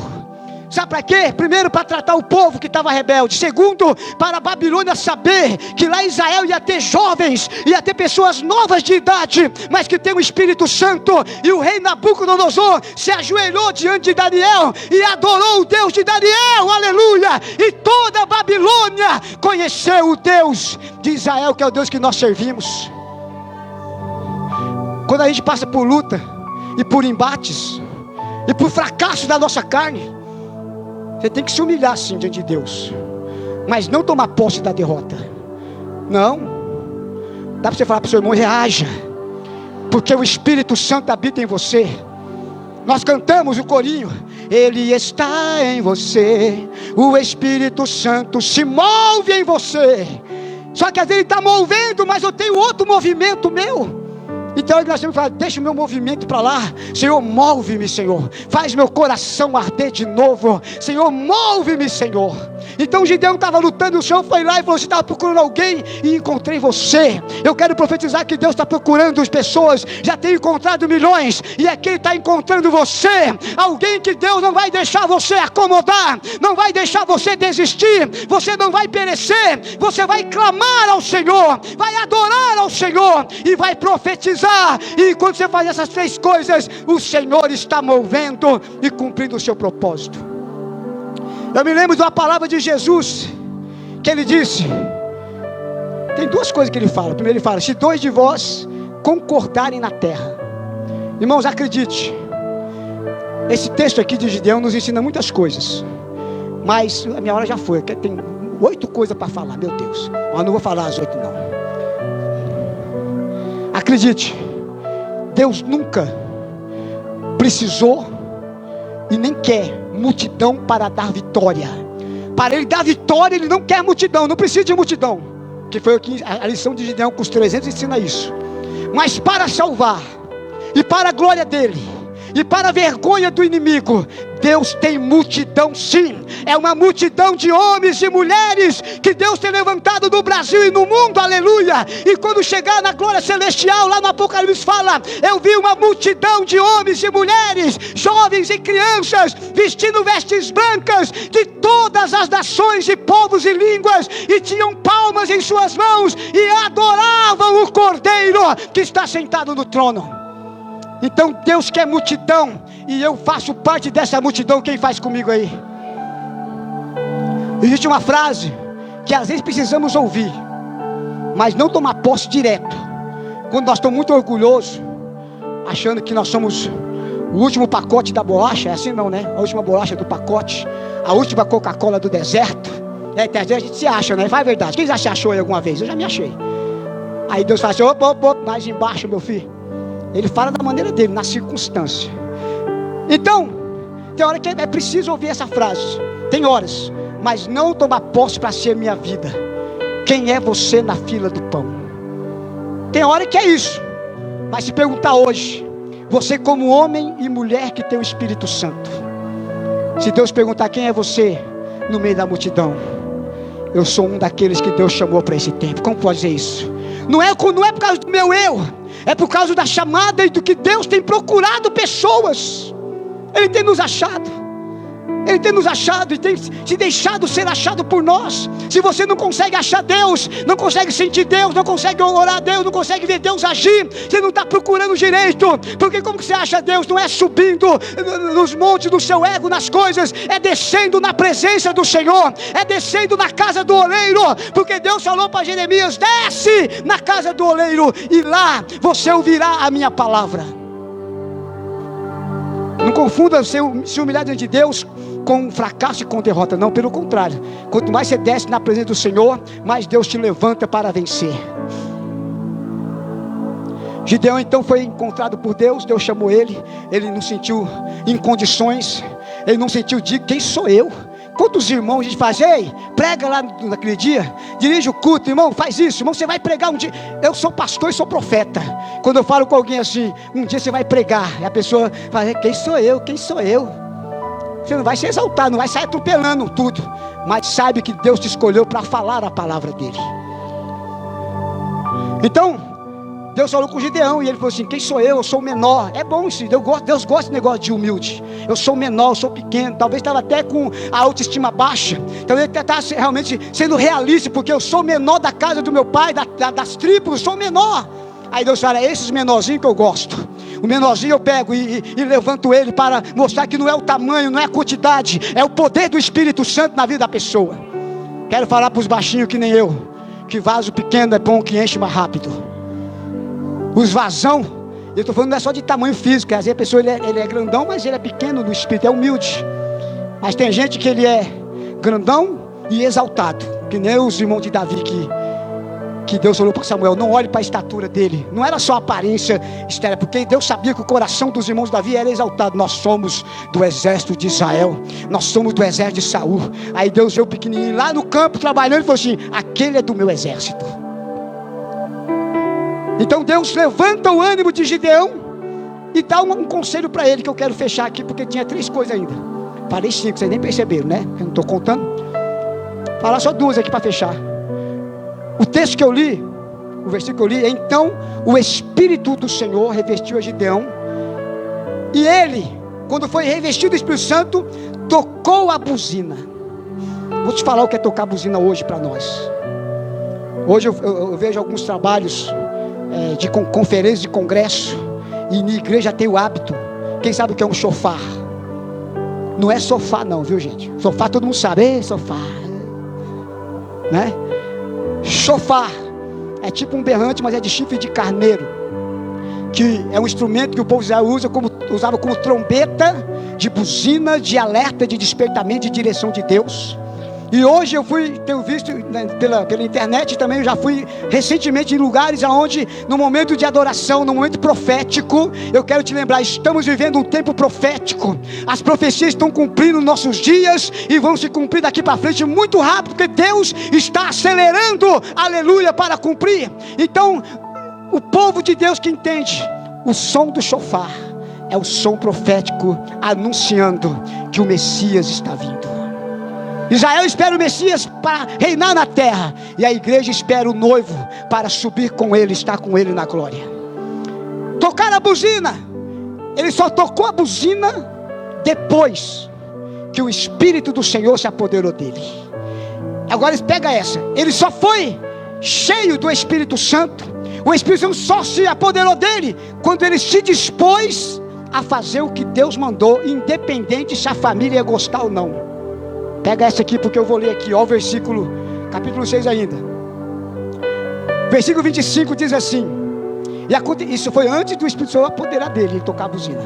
Sabe para quê? Primeiro, para tratar o povo que estava rebelde. Segundo, para a Babilônia saber que lá em Israel ia ter jovens, ia ter pessoas novas de idade, mas que tem o Espírito Santo. E o rei Nabucodonosor se ajoelhou diante de Daniel e adorou o Deus de Daniel, aleluia. E toda a Babilônia conheceu o Deus de Israel, que é o Deus que nós servimos. Quando a gente passa por luta, e por embates, e por fracasso da nossa carne, você tem que se humilhar sim diante de Deus, mas não tomar posse da derrota. Não. Dá para você falar para o seu irmão, reaja, porque o Espírito Santo habita em você. Nós cantamos o corinho, Ele está em você, o Espírito Santo se move em você. Só que às vezes Ele está movendo, mas eu tenho outro movimento meu. Então nós temos que falar, deixa o meu movimento para lá. Senhor, move-me, Senhor. Faz meu coração arder de novo. Senhor, move-me, Senhor. Então Gideão estava lutando, o Senhor foi lá e falou, você estava procurando alguém e encontrei você. Eu quero profetizar que Deus está procurando as pessoas, já tem encontrado milhões, e aqui Ele está encontrando você. Alguém que Deus não vai deixar você acomodar, não vai deixar você desistir, você não vai perecer, você vai clamar ao Senhor, vai adorar ao Senhor e vai profetizar. E quando você faz essas três coisas, o Senhor está movendo e cumprindo o seu propósito. Eu me lembro de uma palavra de Jesus, que Ele disse, tem duas coisas que Ele fala. Primeiro Ele fala, se dois de vós concordarem na terra. Irmãos, acredite, esse texto aqui de Gideão nos ensina muitas coisas, mas a minha hora já foi, tem 8 coisas para falar, meu Deus, mas não vou falar as 8 não. Acredite, Deus nunca precisou e nem quer multidão para dar vitória. Para Ele dar vitória, Ele não quer multidão, não precisa de multidão, que foi a lição de Gideão com os 300 ensina isso. Mas para salvar, e para a glória dele, e para a vergonha do inimigo, Deus tem multidão sim, é uma multidão de homens e mulheres que Deus tem levantado no Brasil e no mundo, aleluia. E quando chegar na glória celestial, lá no Apocalipse fala: eu vi uma multidão de homens e mulheres, jovens e crianças, vestindo vestes brancas, de todas as nações e povos e línguas, e tinham palmas em suas mãos, e adoravam o Cordeiro que está sentado no trono. Então Deus quer multidão, e eu faço parte dessa multidão. Quem faz comigo aí? Existe uma frase que às vezes precisamos ouvir, mas não tomar posse direto. Quando nós estamos muito orgulhosos, achando que nós somos o último pacote da bolacha. É assim não, né? A última bolacha do pacote, a última Coca-Cola do deserto. Às vezes a gente se acha, né? Fala a verdade. Quem já se achou aí alguma vez? Eu já me achei. Aí Deus fala assim: opa, mais embaixo, meu filho. Ele fala da maneira dele, na circunstância. Então, tem hora que é preciso ouvir essa frase. Tem horas, mas não tomar posse para ser minha vida. Quem é você na fila do pão? Tem hora que é isso. Mas se perguntar hoje, você como homem e mulher que tem o Espírito Santo, se Deus perguntar quem é você no meio da multidão, eu sou um daqueles que Deus chamou para esse tempo. Como pode dizer isso? Não é por causa do meu eu, é por causa da chamada e do que Deus tem procurado pessoas. Ele tem nos achado. Ele tem nos achado e tem se deixado ser achado por nós. Se você não consegue achar Deus, não consegue sentir Deus, não consegue orar a Deus, não consegue ver Deus agir, você não está procurando direito. Porque como que você acha Deus? Não é subindo nos montes do seu ego, nas coisas, é descendo na presença do Senhor, é descendo na casa do oleiro. Porque Deus falou para Jeremias: desce na casa do oleiro e lá você ouvirá a minha palavra. Não confunda se humilhar diante de Deus com fracasso e com derrota. Não, pelo contrário. Quanto mais você desce na presença do Senhor, mais Deus te levanta para vencer. Gideão então foi encontrado por Deus. Deus chamou ele. Ele não sentiu em condições. Ele não sentiu de quem sou eu. Quantos irmãos a gente faz? Ei, prega lá naquele dia, dirige o culto, irmão, faz isso, irmão, você vai pregar um dia. Eu sou pastor e sou profeta. Quando eu falo com alguém assim, um dia você vai pregar, e a pessoa fala: quem sou eu? Quem sou eu? Você não vai se exaltar, não vai sair atropelando tudo, mas sabe que Deus te escolheu para falar a palavra dele. Então Deus falou com Gideão e ele falou assim: quem sou eu? Eu sou o menor. É bom isso, Deus gosta desse negócio de humilde. Eu sou menor, eu sou pequeno. Talvez estava até com a autoestima baixa. Talvez estava realmente sendo realista, porque eu sou o menor da casa do meu pai, das tribos, eu sou o menor. Aí Deus fala: esses menorzinhos que eu gosto. O menorzinho eu pego e levanto ele para mostrar que não é o tamanho, não é a quantidade, é o poder do Espírito Santo na vida da pessoa. Quero falar para os baixinhos que nem eu, que vaso pequeno é bom que enche mais rápido. Os vazão, eu estou falando não é só de tamanho físico, às vezes a pessoa ele é grandão, mas ele é pequeno no espírito, é humilde. Mas tem gente que ele é grandão e exaltado, que nem os irmãos de Davi que Deus falou para Samuel: não olhe para a estatura dele. Não era só a aparência externa, porque Deus sabia que o coração dos irmãos de Davi era exaltado. Nós somos do exército de Israel, nós somos do exército de Saul. Aí Deus viu o pequenininho lá no campo trabalhando e falou assim: aquele é do meu exército. Então Deus levanta o ânimo de Gideão e dá um conselho para ele, que eu quero fechar aqui, porque tinha 3 coisas ainda. Falei 5, vocês nem perceberam, né? Eu não estou contando. Falar só 2 aqui para fechar. O texto que eu li, o versículo que eu li é: então o Espírito do Senhor revestiu a Gideão, e ele, quando foi revestido do Espírito Santo, tocou a buzina. Vou te falar o que é tocar a buzina hoje para nós. Hoje eu vejo alguns trabalhos de conferência, de congresso, e na igreja tem o hábito. Quem sabe o que é um chofar? Não é sofá não, viu gente? Sofá todo mundo sabe. Ei, sofá, né? Chofar é tipo um berrante, mas é de chifre de carneiro, que é um instrumento que o povo usava como trombeta, de buzina, de alerta, de despertamento, de direção de Deus. E hoje tenho visto pela internet também, eu já fui recentemente em lugares onde, no momento de adoração, no momento profético, eu quero te lembrar, estamos vivendo um tempo profético. As profecias estão cumprindo nos nossos dias e vão se cumprir daqui para frente muito rápido, porque Deus está acelerando, aleluia, para cumprir. Então, o povo de Deus que entende o som do chofar é o som profético anunciando que o Messias está vindo. Israel espera o Messias para reinar na terra, e a igreja espera o noivo para subir com ele, estar com ele na glória. Tocar a buzina, ele só tocou a buzina depois que o Espírito do Senhor se apoderou dele. Agora pega essa, ele só foi cheio do Espírito Santo, o Espírito Santo só se apoderou dele quando ele se dispôs a fazer o que Deus mandou, independente se a família ia gostar ou não. Pega essa aqui porque eu vou ler aqui, ó, o versículo, capítulo 6 ainda. Versículo 25 diz assim: isso foi antes do Espírito Santo apoderar dele, ele tocar a buzina.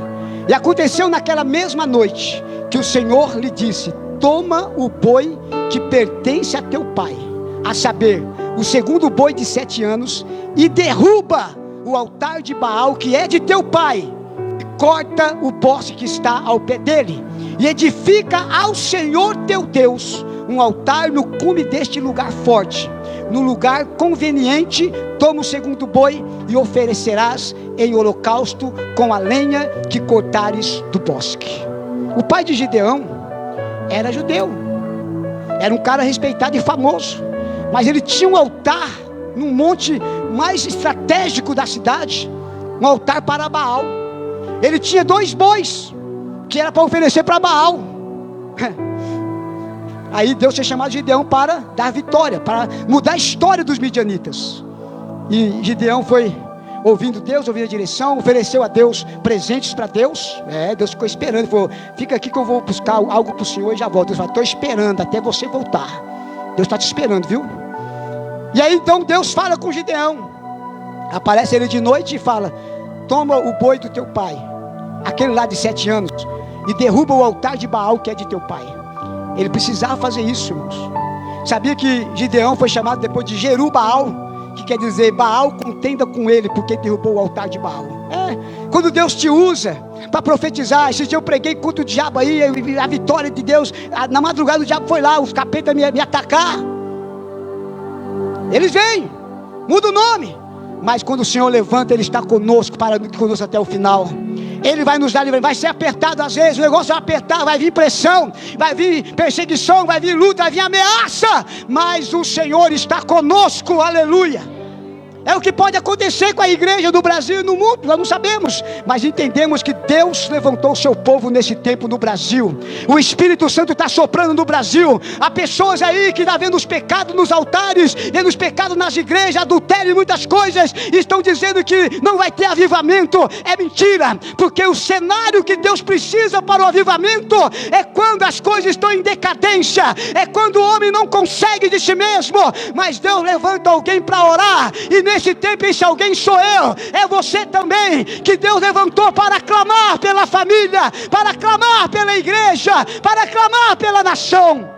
E aconteceu naquela mesma noite que o Senhor lhe disse: toma o boi que pertence a teu pai, a saber, o segundo boi de 7 anos, e derruba o altar de Baal que é de teu pai, e corta o poste que está ao pé dele, e edifica ao Senhor teu Deus um altar no cume deste lugar forte. No lugar conveniente, toma o segundo boi e oferecerás em holocausto com a lenha que cortares do bosque. O pai de Gideão era judeu, era um cara respeitado e famoso, mas ele tinha um altar num monte mais estratégico da cidade, um altar para Baal. Ele tinha 2 bois que era para oferecer para Baal. Aí Deus tinha chamado Gideão para dar vitória, para mudar a história dos midianitas. E Gideão foi ouvindo Deus, ouvindo a direção, ofereceu a Deus presentes para Deus. Deus ficou esperando, ele falou: fica aqui que eu vou buscar algo para o Senhor e já volto. Deus falou: estou esperando até você voltar. Deus está te esperando, viu? E aí então Deus fala com Gideão, aparece ele de noite e fala: toma o boi do teu pai, aquele lá de 7 anos, e derruba o altar de Baal que é de teu pai. Ele precisava fazer isso, irmãos. Sabia que Gideão foi chamado depois de Jerubaal, que quer dizer Baal contenda com ele, porque derrubou o altar de Baal. Quando Deus te usa para profetizar, esse dia eu preguei contra o diabo aí, a vitória de Deus, na madrugada o diabo foi lá, os capetas me atacar. Eles vêm, muda o nome, mas quando o Senhor levanta, Ele está conosco, para conosco até o final. Ele vai nos dar livre, vai ser apertado às vezes, o negócio vai apertar, vai vir pressão, vai vir perseguição, vai vir luta, vai vir ameaça, mas o Senhor está conosco, aleluia. É o que pode acontecer com a igreja do Brasil e no mundo, nós não sabemos, mas entendemos que Deus levantou o seu povo nesse tempo no Brasil. O Espírito Santo está soprando no Brasil. Há pessoas aí que estão vendo os pecados nos altares, vendo os pecados nas igrejas, adultério e muitas coisas, e estão dizendo que não vai ter avivamento. É mentira, porque o cenário que Deus precisa para o avivamento é quando as coisas estão em decadência, é quando o homem não consegue de si mesmo, mas Deus levanta alguém para orar, e nesse tempo esse alguém sou eu, é você também, que Deus levantou para clamar pela família, para clamar pela igreja, para clamar pela nação.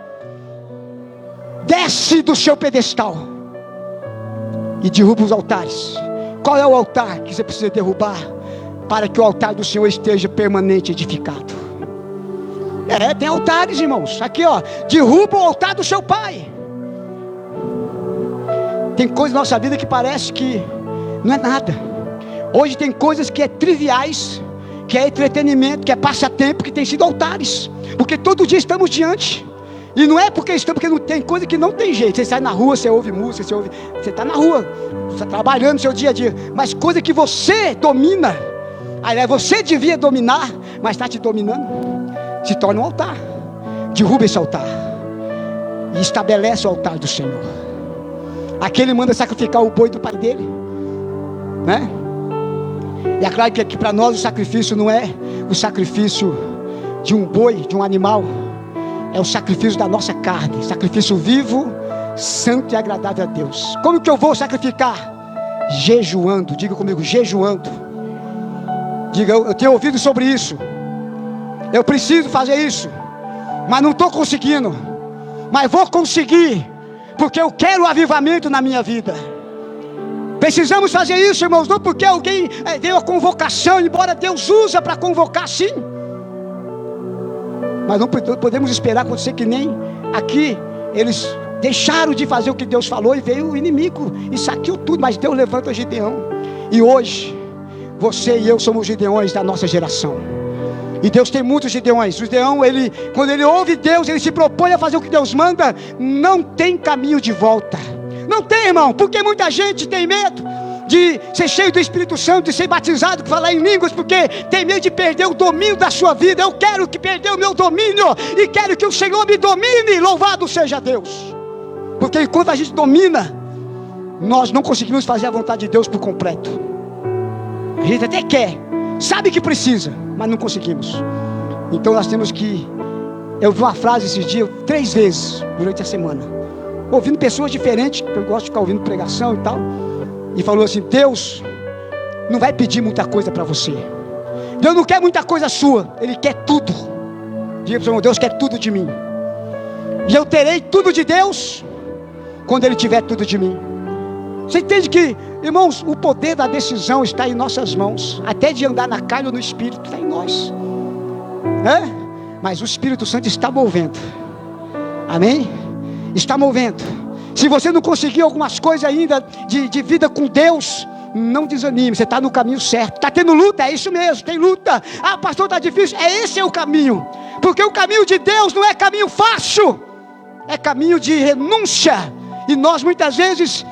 Desce do seu pedestal e derruba os altares. Qual é o altar que você precisa derrubar para que o altar do Senhor esteja permanente edificado? Tem altares, irmãos, aqui ó, derruba o altar do seu pai. Tem coisas na nossa vida que parece que não é nada. Hoje tem coisas que é triviais, que é entretenimento, que é passatempo, que tem sido altares, porque todo dia estamos diante. E não é porque estamos, porque não tem coisa que não tem jeito. Você sai na rua, você ouve música, você está na rua, você está trabalhando no seu dia a dia, mas coisa que você domina, aliás, você devia dominar, mas está te dominando, se torna um altar. Derruba esse altar e estabelece o altar do Senhor. Aquele manda sacrificar o boi do pai dele, né? E é claro que para nós o sacrifício não é o sacrifício de um boi, de um animal, é o sacrifício da nossa carne, sacrifício vivo, santo e agradável a Deus. Como que eu vou sacrificar? Jejuando. Diga comigo, jejuando. Diga, eu tenho ouvido sobre isso, eu preciso fazer isso, mas não estou conseguindo, mas vou conseguir, porque eu quero o avivamento na minha vida. Precisamos fazer isso, irmãos, não porque alguém deu a convocação, embora Deus usa para convocar sim, mas não podemos esperar acontecer que nem aqui. Eles deixaram de fazer o que Deus falou e veio o inimigo e saqueou tudo, mas Deus levanta Gideão. E hoje Você e eu somos Gideões da nossa geração. E Deus tem muitos Gideões. O Gideão, quando ele ouve Deus, ele se propõe a fazer o que Deus manda. Não tem caminho de volta. Não tem, irmão, porque muita gente tem medo de ser cheio do Espírito Santo, de ser batizado, de falar em línguas, porque tem medo de perder o domínio da sua vida. Eu quero que perder o meu domínio e quero que o Senhor me domine. Louvado seja Deus. Porque enquanto a gente domina, nós não conseguimos fazer a vontade de Deus por completo. A gente até quer, sabe que precisa, mas não conseguimos. Então nós temos que... Eu vi uma frase esses dias 3 vezes durante a semana, ouvindo pessoas diferentes, eu gosto de ficar ouvindo pregação e tal, e falou assim: Deus não vai pedir muita coisa para você. Deus não quer muita coisa sua, Ele quer tudo. Diga para o Senhor: Deus quer tudo de mim. E eu terei tudo de Deus quando Ele tiver tudo de mim. Você entende que, irmãos, o poder da decisão está em nossas mãos. Até de andar na carne ou no Espírito, está em nós, mas o Espírito Santo está movendo. Amém? Está movendo. Se você não conseguir algumas coisas ainda de vida com Deus, não desanime, você está no caminho certo. Está tendo luta, é isso mesmo, tem luta. Ah, pastor, está difícil. Esse é o caminho. Porque o caminho de Deus não é caminho fácil, é caminho de renúncia. E nós muitas vezes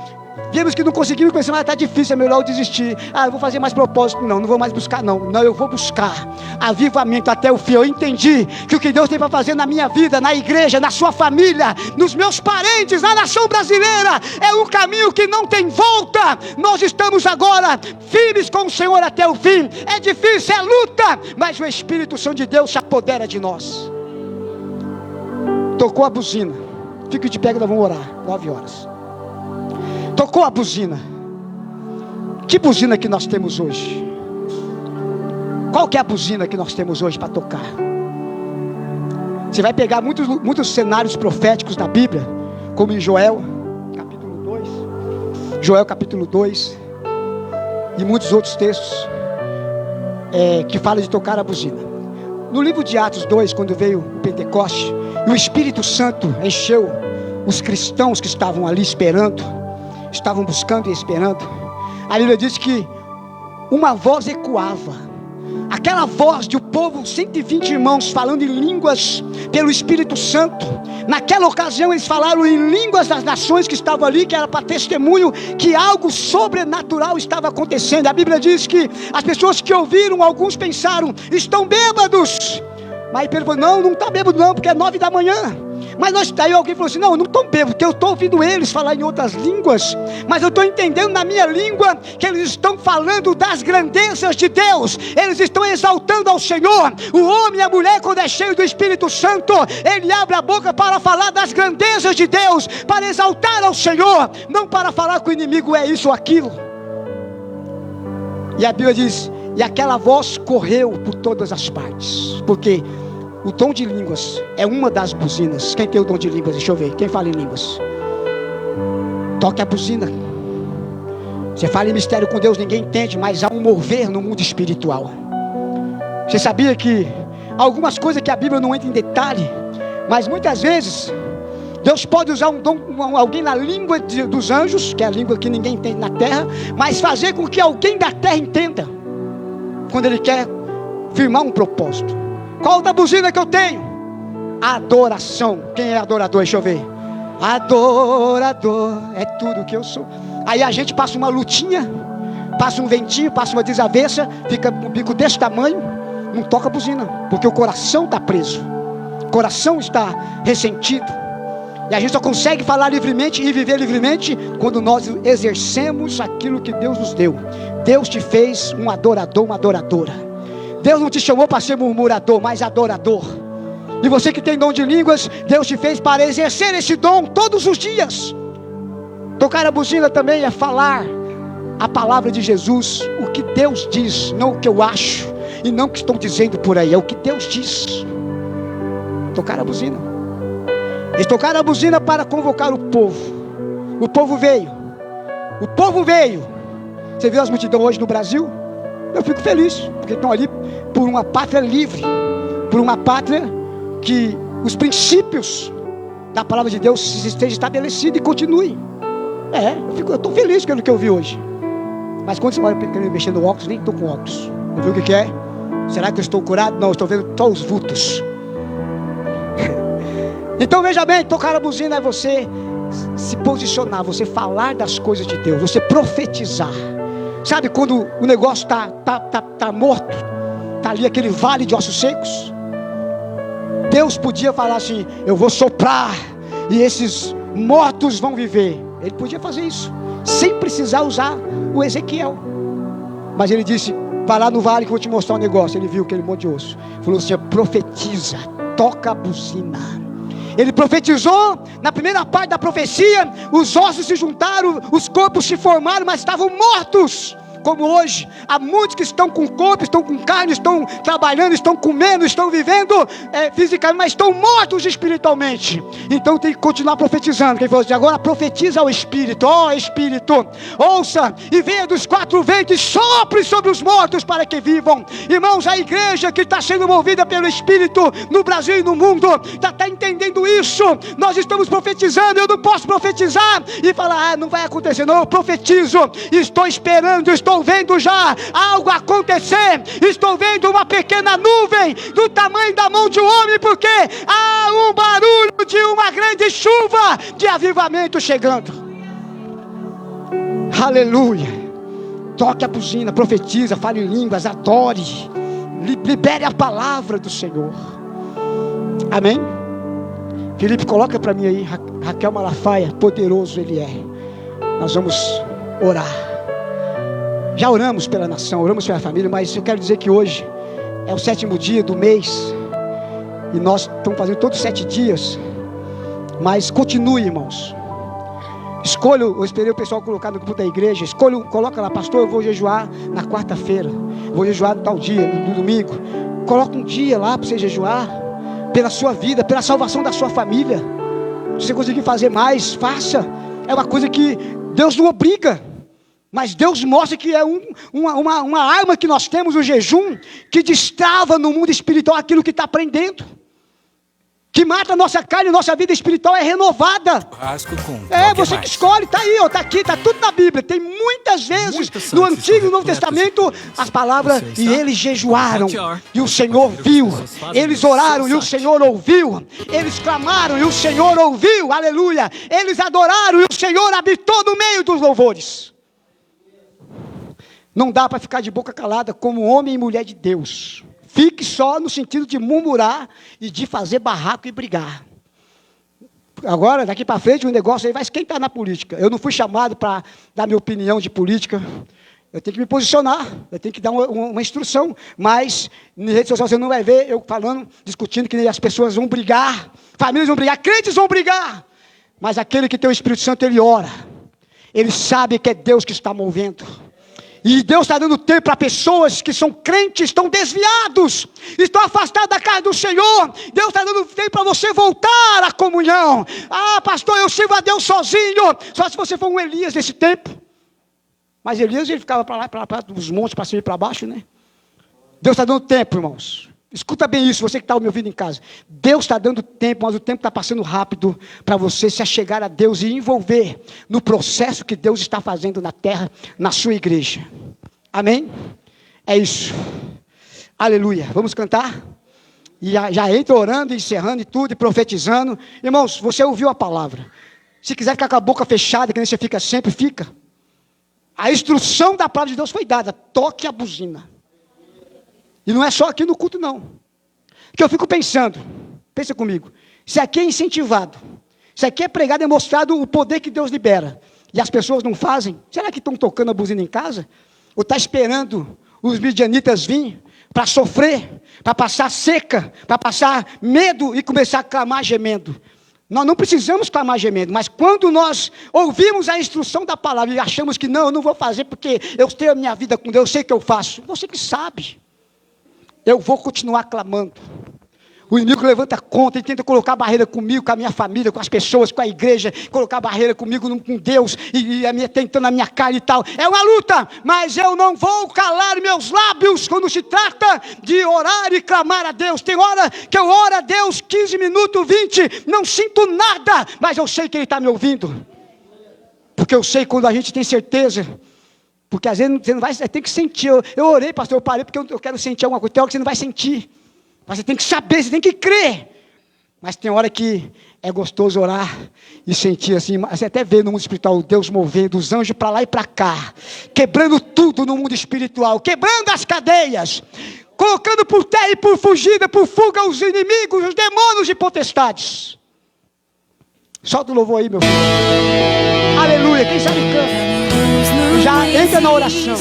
vemos que não conseguimos, pensamos: está difícil, é melhor eu desistir. Eu vou fazer mais propósito. Não vou mais buscar, não, eu vou buscar avivamento até o fim. Eu entendi que o que Deus tem para fazer na minha vida, na igreja, na sua família, nos meus parentes, na nação brasileira, é um caminho que não tem volta. Nós estamos agora firmes com o Senhor até o fim. É difícil, é luta, mas o Espírito Santo de Deus se apodera de nós. Tocou a buzina, fique de pé que nós vamos orar. 9 horas. Tocou a buzina. Que buzina que nós temos hoje? Qual que é a buzina que nós temos hoje para tocar? Você vai pegar muitos cenários proféticos da Bíblia, como em Joel capítulo 2, Joel capítulo 2, e muitos outros textos que falam de tocar a buzina. No livro de Atos 2, quando veio o Pentecoste, e o Espírito Santo encheu os cristãos que estavam ali esperando, estavam buscando e esperando, a Bíblia diz que uma voz ecoava, aquela voz de o povo, 120 irmãos falando em línguas pelo Espírito Santo. Naquela ocasião eles falaram em línguas das nações que estavam ali, que era para testemunho que algo sobrenatural estava acontecendo. A Bíblia diz que as pessoas que ouviram, alguns pensaram: estão bêbados. Mas Pedro falou: não está bêbado não, porque é 9 da manhã. Mas daí alguém falou assim: não, eu não estou bêbado, porque eu estou ouvindo eles falar em outras línguas, mas eu estou entendendo na minha língua que eles estão falando das grandezas de Deus, eles estão exaltando ao Senhor. O homem e a mulher, quando é cheio do Espírito Santo, ele abre a boca para falar das grandezas de Deus, para exaltar ao Senhor, não para falar que o inimigo é isso ou aquilo. E a Bíblia diz: e aquela voz correu por todas as partes, porque o dom de línguas é uma das buzinas. Quem tem o dom de línguas? Deixa eu ver, quem fala em línguas? Toque a buzina. Você fala em mistério com Deus, ninguém entende, mas há um mover no mundo espiritual. Você sabia que algumas coisas que a Bíblia não entra em detalhe, mas muitas vezes Deus pode usar alguém na língua dos anjos, que é a língua que ninguém entende na terra, mas fazer com que alguém da terra entenda, quando Ele quer firmar um propósito. Qual da buzina que eu tenho? Adoração. Quem é adorador? Deixa eu ver. Adorador é tudo que eu sou. Aí a gente passa uma lutinha, passa um ventinho, passa uma desavença, fica um bico desse tamanho, não toca a buzina, porque o coração está preso, o coração está ressentido. E a gente só consegue falar livremente e viver livremente quando nós exercemos aquilo que Deus nos deu. Deus te fez um adorador, uma adoradora. Deus não te chamou para ser murmurador, mas adorador. E você que tem dom de línguas, Deus te fez para exercer esse dom todos os dias. Tocar a buzina também é falar a palavra de Jesus, o que Deus diz, não o que eu acho e não o que estão dizendo por aí, é o que Deus diz. Tocar a buzina. Eles tocaram a buzina para convocar o povo. O povo veio. O povo veio. Você viu as multidões hoje no Brasil? Eu fico feliz, porque estão ali por uma pátria livre, por uma pátria que os princípios da palavra de Deus estejam estabelecidos e continuem. Eu estou feliz pelo que eu vi hoje. Mas quando você olha querendo mexer no óculos, nem estou com óculos. Não viu o que é? Será que eu estou curado? Não, estou vendo só os vultos. Então veja bem, tocar a buzina é você se posicionar, você falar das coisas de Deus, você profetizar. Sabe quando o negócio está morto, está ali aquele vale de ossos secos? Deus podia falar assim: eu vou soprar e esses mortos vão viver. Ele podia fazer isso, sem precisar usar o Ezequiel. Mas ele disse: vai lá no vale que eu vou te mostrar um negócio. Ele viu aquele monte de osso, falou assim: profetiza, toca a buzina. Ele profetizou, na primeira parte da profecia, os ossos se juntaram, os corpos se formaram, mas estavam mortos. Como hoje, há muitos que estão com corpo, estão com carne, estão trabalhando, estão comendo, estão vivendo fisicamente, mas estão mortos espiritualmente. Então tem que continuar profetizando. Quem falou assim: agora profetiza ao Espírito. Ó Espírito, ouça e venha dos quatro ventos e sopre sobre os mortos para que vivam. Irmãos, a igreja que está sendo movida pelo Espírito no Brasil e no mundo está entendendo isso. Nós estamos profetizando. Eu não posso profetizar e falar: não vai acontecer. Não, eu profetizo, estou esperando, estou vendo já algo acontecer. Estou vendo uma pequena nuvem do tamanho da mão de um homem, porque há um barulho de uma grande chuva de avivamento chegando. Aleluia. Toque a buzina, profetiza, fale em línguas, adore, libere a palavra do Senhor. Amém? Felipe, coloca para mim aí Raquel Malafaia, poderoso Ele é. Nós vamos orar. Já oramos pela nação, oramos pela família, mas eu quero dizer que hoje é o 7º dia do mês, e nós estamos fazendo todos os 7 dias, mas continue, irmãos. Escolha, eu esperei o pessoal colocar no grupo da igreja, coloca lá: pastor, eu vou jejuar na quarta-feira, vou jejuar no tal dia, no domingo. Coloca um dia lá para você jejuar, pela sua vida, pela salvação da sua família. Se você conseguir fazer mais, faça. É uma coisa que Deus não obriga, mas Deus mostra que é uma arma que nós temos, o jejum, que destrava no mundo espiritual aquilo que está prendendo, que mata a nossa carne. Nossa vida espiritual é renovada. Você que escolhe, está aí, está aqui, está tudo na Bíblia. Tem muitas vezes no Antigo e Novo Testamento as palavras: e eles jejuaram e o Senhor viu, eles oraram e o Senhor ouviu, eles clamaram e o Senhor ouviu, aleluia, eles adoraram e o Senhor habitou no meio dos louvores. Não dá para ficar de boca calada como homem e mulher de Deus. Fique só no sentido de murmurar e de fazer barraco e brigar. Agora, daqui para frente, o negócio aí vai esquentar na política. Eu não fui chamado para dar minha opinião de política. Eu tenho que me posicionar, eu tenho que dar uma instrução. Mas, na rede social, você não vai ver eu falando, discutindo que as pessoas vão brigar, famílias vão brigar, crentes vão brigar. Mas aquele que tem o Espírito Santo, ele ora. Ele sabe que é Deus que está movendo. E Deus está dando tempo para pessoas que são crentes, estão desviados, estão afastados da casa do Senhor. Deus está dando tempo para você voltar à comunhão. Ah, pastor, eu sirvo a Deus sozinho. Só se você for um Elias nesse tempo. Mas Elias, ele ficava para lá, para os montes, para cima e para baixo, né? Deus está dando tempo, irmãos. Escuta bem isso, você que está me ouvindo em casa. Deus está dando tempo, mas o tempo está passando rápido para você se achegar a Deus e envolver no processo que Deus está fazendo na terra, na sua igreja. Amém? É isso. Aleluia. Vamos cantar? E já entra orando, encerrando e tudo, e profetizando. Irmãos, você ouviu a palavra. Se quiser ficar com a boca fechada, que nem você fica sempre, fica. A instrução da palavra de Deus foi dada: toque a buzina. E não é só aqui no culto, não. Porque eu fico pensando, pensa comigo, se aqui é incentivado, se aqui é pregado e mostrado o poder que Deus libera, e as pessoas não fazem, será que estão tocando a buzina em casa? Ou está esperando os midianitas virem para sofrer, para passar seca, para passar medo e começar a clamar gemendo? Nós não precisamos clamar gemendo, mas quando nós ouvimos a instrução da palavra e achamos que não, eu não vou fazer porque eu tenho a minha vida com Deus, eu sei que eu faço, você que sabe. Eu vou continuar clamando. O inimigo levanta conta, ele tenta colocar barreira comigo, com a minha família, com as pessoas, com a igreja, colocar barreira comigo, com Deus, tentando a minha cara e tal. É uma luta, mas eu não vou calar meus lábios quando se trata de orar e clamar a Deus. Tem hora que eu oro a Deus 15 minutos, 20, não sinto nada, mas eu sei que Ele está me ouvindo. Porque eu sei, quando a gente tem certeza Porque às vezes você não vai, você tem que sentir. Eu orei, pastor, eu parei porque eu quero sentir alguma coisa. Tem hora que você não vai sentir. Mas você tem que saber, você tem que crer. Mas tem hora que é gostoso orar e sentir assim. Você até vê no mundo espiritual Deus movendo os anjos para lá e para cá. Quebrando tudo no mundo espiritual. Quebrando as cadeias. Colocando por terra e por fugida, por fuga os inimigos, os demônios e potestades. Solta o louvor aí, meu filho. Aleluia, quem sabe canta. Já entra na oração.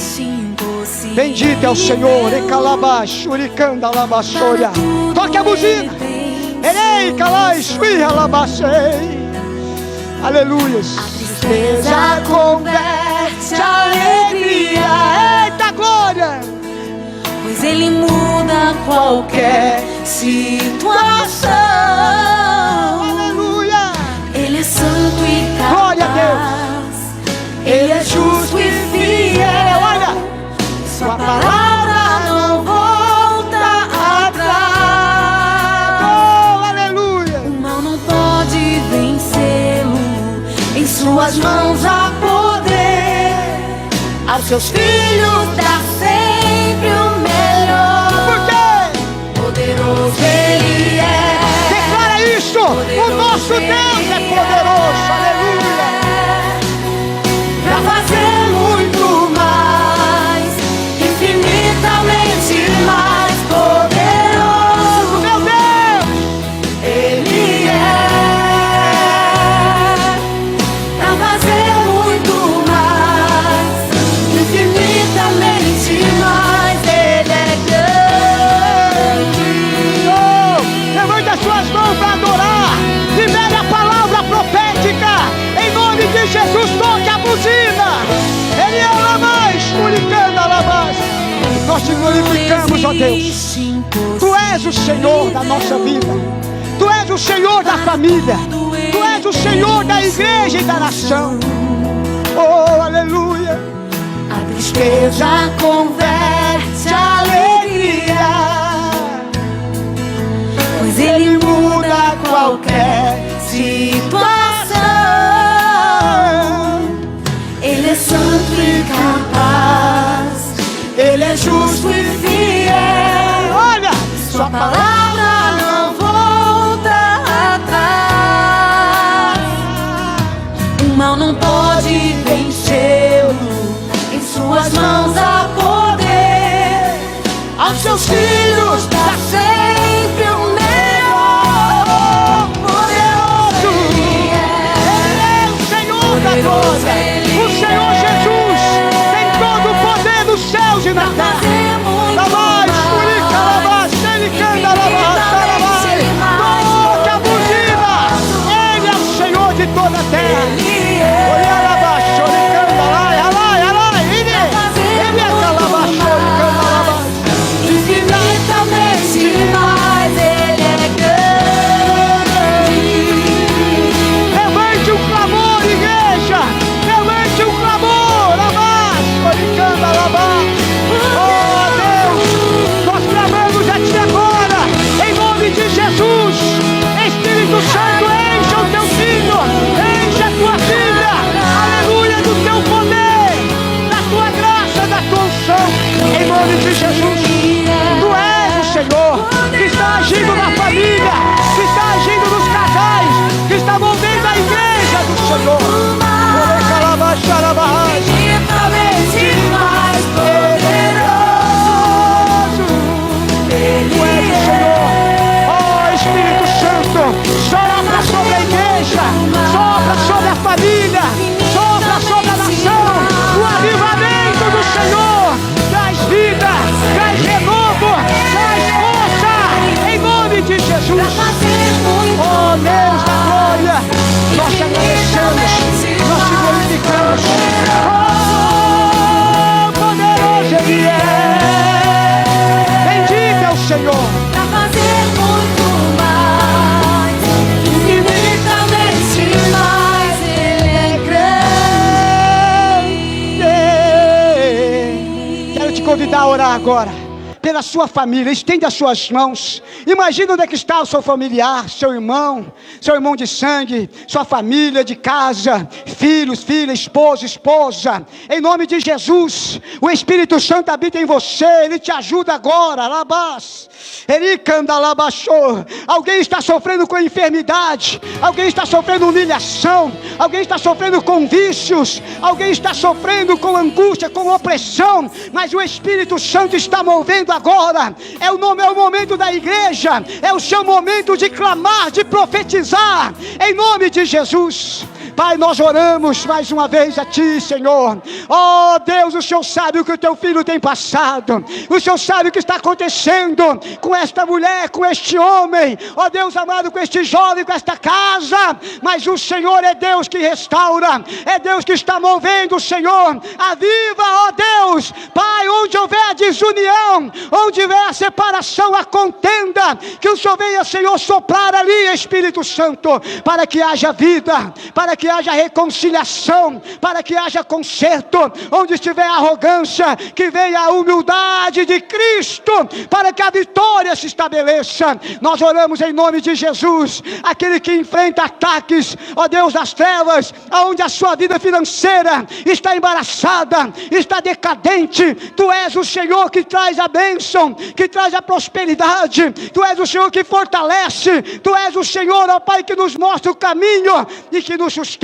Bendito é o Senhor. Toque a buzina. Erei, calais, filha, labacei. Aleluia. A tristeza converte a alegria. Eita glória. Pois Ele muda qualquer situação. Aleluia. Ele é santo e capaz. Glória a Deus. Ele é justo e fiel. Olha, Sua palavra não volta atrás. oh, aleluia. O mal não pode vencê-lo. Em suas mãos há poder. Aos seus filhos dá sempre o melhor. Por quê? Poderoso Ele é. Declara isso. O nosso Deus é poderoso. Aleluia. Pra fazer muito mais, infinitamente mais poderoso. Meu Deus. Ele é. Pra fazer muito mais, infinitamente mais. Ele é grande. Oh, levante as suas mãos para adorar. Libere a palavra profética. Em nome de Jesus, toque a buzina. Ele é mais, puricando a mais. Nós te glorificamos, ó Deus. Tu és o Senhor da nossa vida. Tu és o Senhor da família. Tu és o Senhor da igreja e da nação. Oh, aleluia. A tristeza converte a alegria. Pois Ele muda qualquer situação. Ele é santo e capaz. Ele é justo e fiel. Olha, Sua palavra não volta atrás. O mal não pode vencê-lo. Em suas mãos há poder. Aos seus filhos dá sempre o melhor. Poderoso Ele é. Ele é o Senhor da glória. O Senhor Jesus tem todo o poder dos céus e na terra. Lavaz, purica, lavaz, ele canta, lavaz, lavaz. Toque a buzina. Ele é o Senhor de toda a terra. Olha, lavaz, choricando, alai, alai, alai. Ele é calabaz, choricando, lavaz. Infinitamente mais Ele é grande. Levante um clamor, igreja. Levante um clamor, lavaz, choricando, lavaz. Oh Deus, nós clamamos a Ti agora, em nome de Jesus. Espírito Santo, encha o Teu filho, enche a Tua filha, aleluia, do Teu poder, da Tua graça, da Tua unção, em nome de Jesus. Tu és o Senhor, que está agindo na família, que está agindo nos casais, que está movendo a igreja do Senhor. Infinitamente mais poderoso Ele Tu és o Senhor. é. Oh Espírito Santo, sopra sobre a igreja, sopra sobre a família, sopra sobre a nação. O avivamento do Senhor traz vida, traz renovo, traz força, em nome de Jesus. Oh Deus da glória, nós te agradecemos, nós te glorificamos. Oh, poderoso Ele é. Bendito é o Senhor. Pra fazer muito mais, infinitamente mais Ele é grande. Quero te convidar a orar agora. pela sua família. Estende as suas mãos. Imagina onde é que está o seu familiar, seu irmão de sangue, sua família de casa, filhos, filha, esposo, esposa. Em nome de Jesus, o Espírito Santo habita em você. Ele te ajuda agora. Labás. Ele canta labaixou. Alguém está sofrendo com enfermidade. Alguém está sofrendo humilhação. Alguém está sofrendo com vícios. Alguém está sofrendo com angústia, com opressão. Mas o Espírito Santo está movendo agora. É o momento da igreja. É o seu momento de clamar, de profetizar. Em nome de Jesus. Pai, nós oramos mais uma vez a Ti, Senhor. Oh Deus, o Senhor sabe o que o Teu filho tem passado. O Senhor sabe o que está acontecendo com esta mulher, com este homem. Oh Deus amado, com este jovem, com esta casa. Mas o Senhor é Deus que restaura. É Deus que está movendo, Senhor. Aviva, ó Deus. Pai, onde houver a desunião, onde houver a separação, a contenda, que o Senhor venha, Senhor, soprar ali, Espírito Santo, para que haja vida, para que haja reconciliação, para que haja conserto. Onde estiver arrogância, que venha a humildade de Cristo, para que a vitória se estabeleça. Nós oramos em nome de Jesus. Aquele que enfrenta ataques, ó Deus das trevas, aonde a sua vida financeira está embaraçada, está decadente, Tu és o Senhor que traz a bênção, que traz a prosperidade. Tu és o Senhor que fortalece. Tu és o Senhor, ó Pai, que nos mostra o caminho e que nos sustenta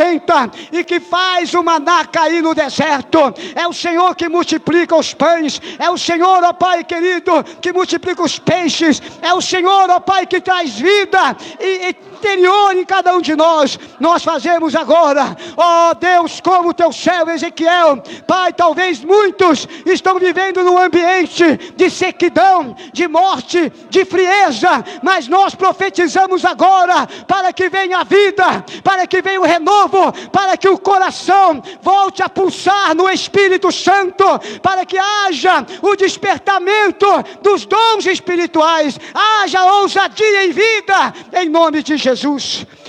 e que faz o maná cair no deserto. É o Senhor que multiplica os pães. É o Senhor, ó Pai querido, que multiplica os peixes. É o Senhor, ó Pai, que traz vida interior em cada um de nós. Nós fazemos agora, ó Deus, como o Teu servo Ezequiel. Pai, talvez muitos estão vivendo num ambiente de sequidão, de morte, de frieza, mas nós profetizamos agora para que venha a vida, para que venha o renovo, para que o coração volte a pulsar no Espírito Santo, para que haja o despertamento dos dons espirituais, haja ousadia em vida, em nome de Jesus.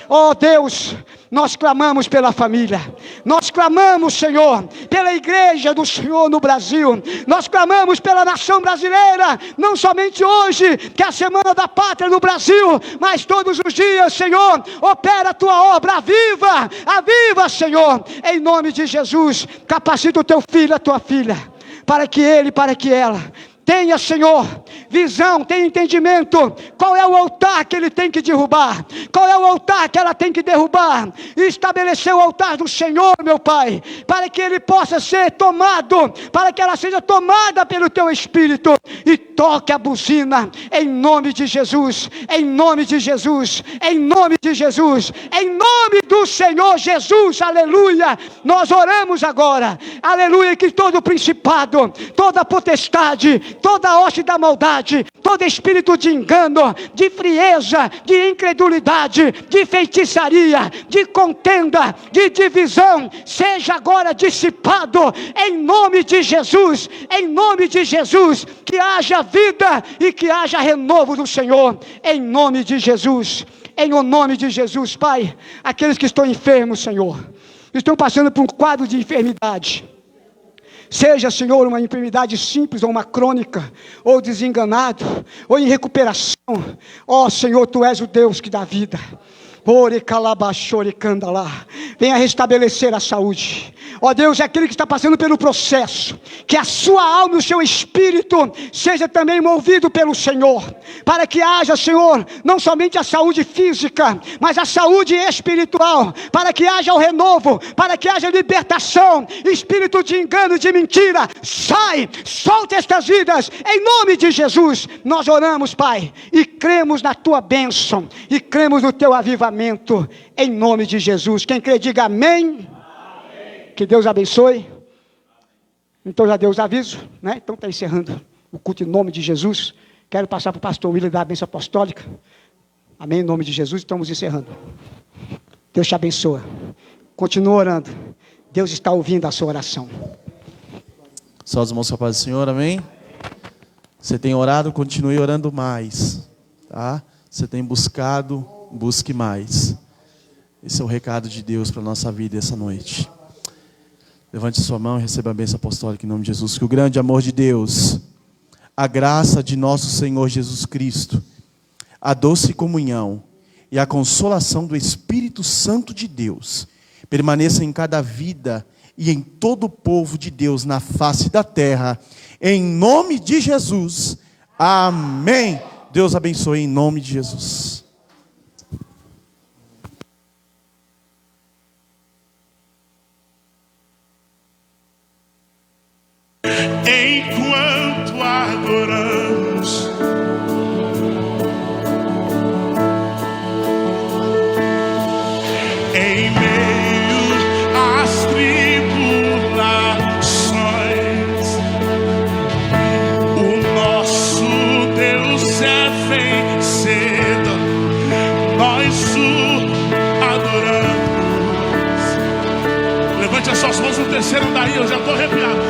Ó Deus, nós clamamos pela família, nós clamamos, Senhor, pela igreja do Senhor no Brasil, nós clamamos pela nação brasileira, não somente hoje, que é a Semana da Pátria no Brasil, mas todos os dias, Senhor, opera a Tua obra, aviva, Senhor, em nome de Jesus. Capacita o Teu filho, a Tua filha, para que ele, para que ela tenha, Senhor, visão, tenha entendimento. Qual é o altar que ele tem que derrubar? Qual é o altar que ela tem que derrubar? E estabelecer o altar do Senhor, meu Pai, para que ele possa ser tomado, para que ela seja tomada pelo Teu Espírito. E toque a buzina, em nome de Jesus, em nome de Jesus, em nome de Jesus, em nome do Senhor Jesus, aleluia. Nós oramos agora, aleluia, que todo principado, toda potestade, toda hoste da maldade, todo espírito de engano, de frieza, de incredulidade, de feitiçaria, de contenda, de divisão, seja agora dissipado, em nome de Jesus, em nome de Jesus. Que haja vida e que haja renovo do Senhor, em nome de Jesus, em o nome de Jesus. Pai, aqueles que estão enfermos, Senhor, estão passando por um quadro de enfermidade, seja, Senhor, uma enfermidade simples ou uma crônica, ou desenganado, ou em recuperação. Ó Senhor, Tu és o Deus que dá vida. Venha restabelecer a saúde. Ó Deus, é aquele que está passando pelo processo, que a sua alma e o seu espírito seja também movido pelo Senhor, para que haja, Senhor, não somente a saúde física, mas a saúde espiritual, para que haja o renovo, para que haja libertação. Espírito de engano, de mentira, sai, solta estas vidas, em nome de Jesus. Nós oramos, Pai, e cremos na Tua bênção, e cremos no Teu avivamento, em nome de Jesus. Quem crê, diga amém. Que Deus abençoe. Então já deu os avisos, né? Então está encerrando o culto em nome de Jesus. Quero passar para o pastor William dar a bênção apostólica. Amém, em nome de Jesus. Estamos encerrando. Deus te abençoe. Continua orando. Deus está ouvindo a sua oração. Só as mãos para a paz do Senhor, amém? Você tem orado, continue orando mais, tá? Você tem buscado, busque mais. Esse é o recado de Deus para a nossa vida essa noite. Levante sua mão e receba a bênção apostólica em nome de Jesus. Que o grande amor de Deus, a graça de nosso Senhor Jesus Cristo, a doce comunhão e a consolação do Espírito Santo de Deus permaneça em cada vida e em todo o povo de Deus na face da terra, em nome de Jesus. Amém. Deus abençoe em nome de Jesus. Enquanto adoramos, em meio às tribulações, o nosso Deus é vencedor, nós o adoramos. Levante as suas mãos no terceiro daí, eu já estou arrepiado.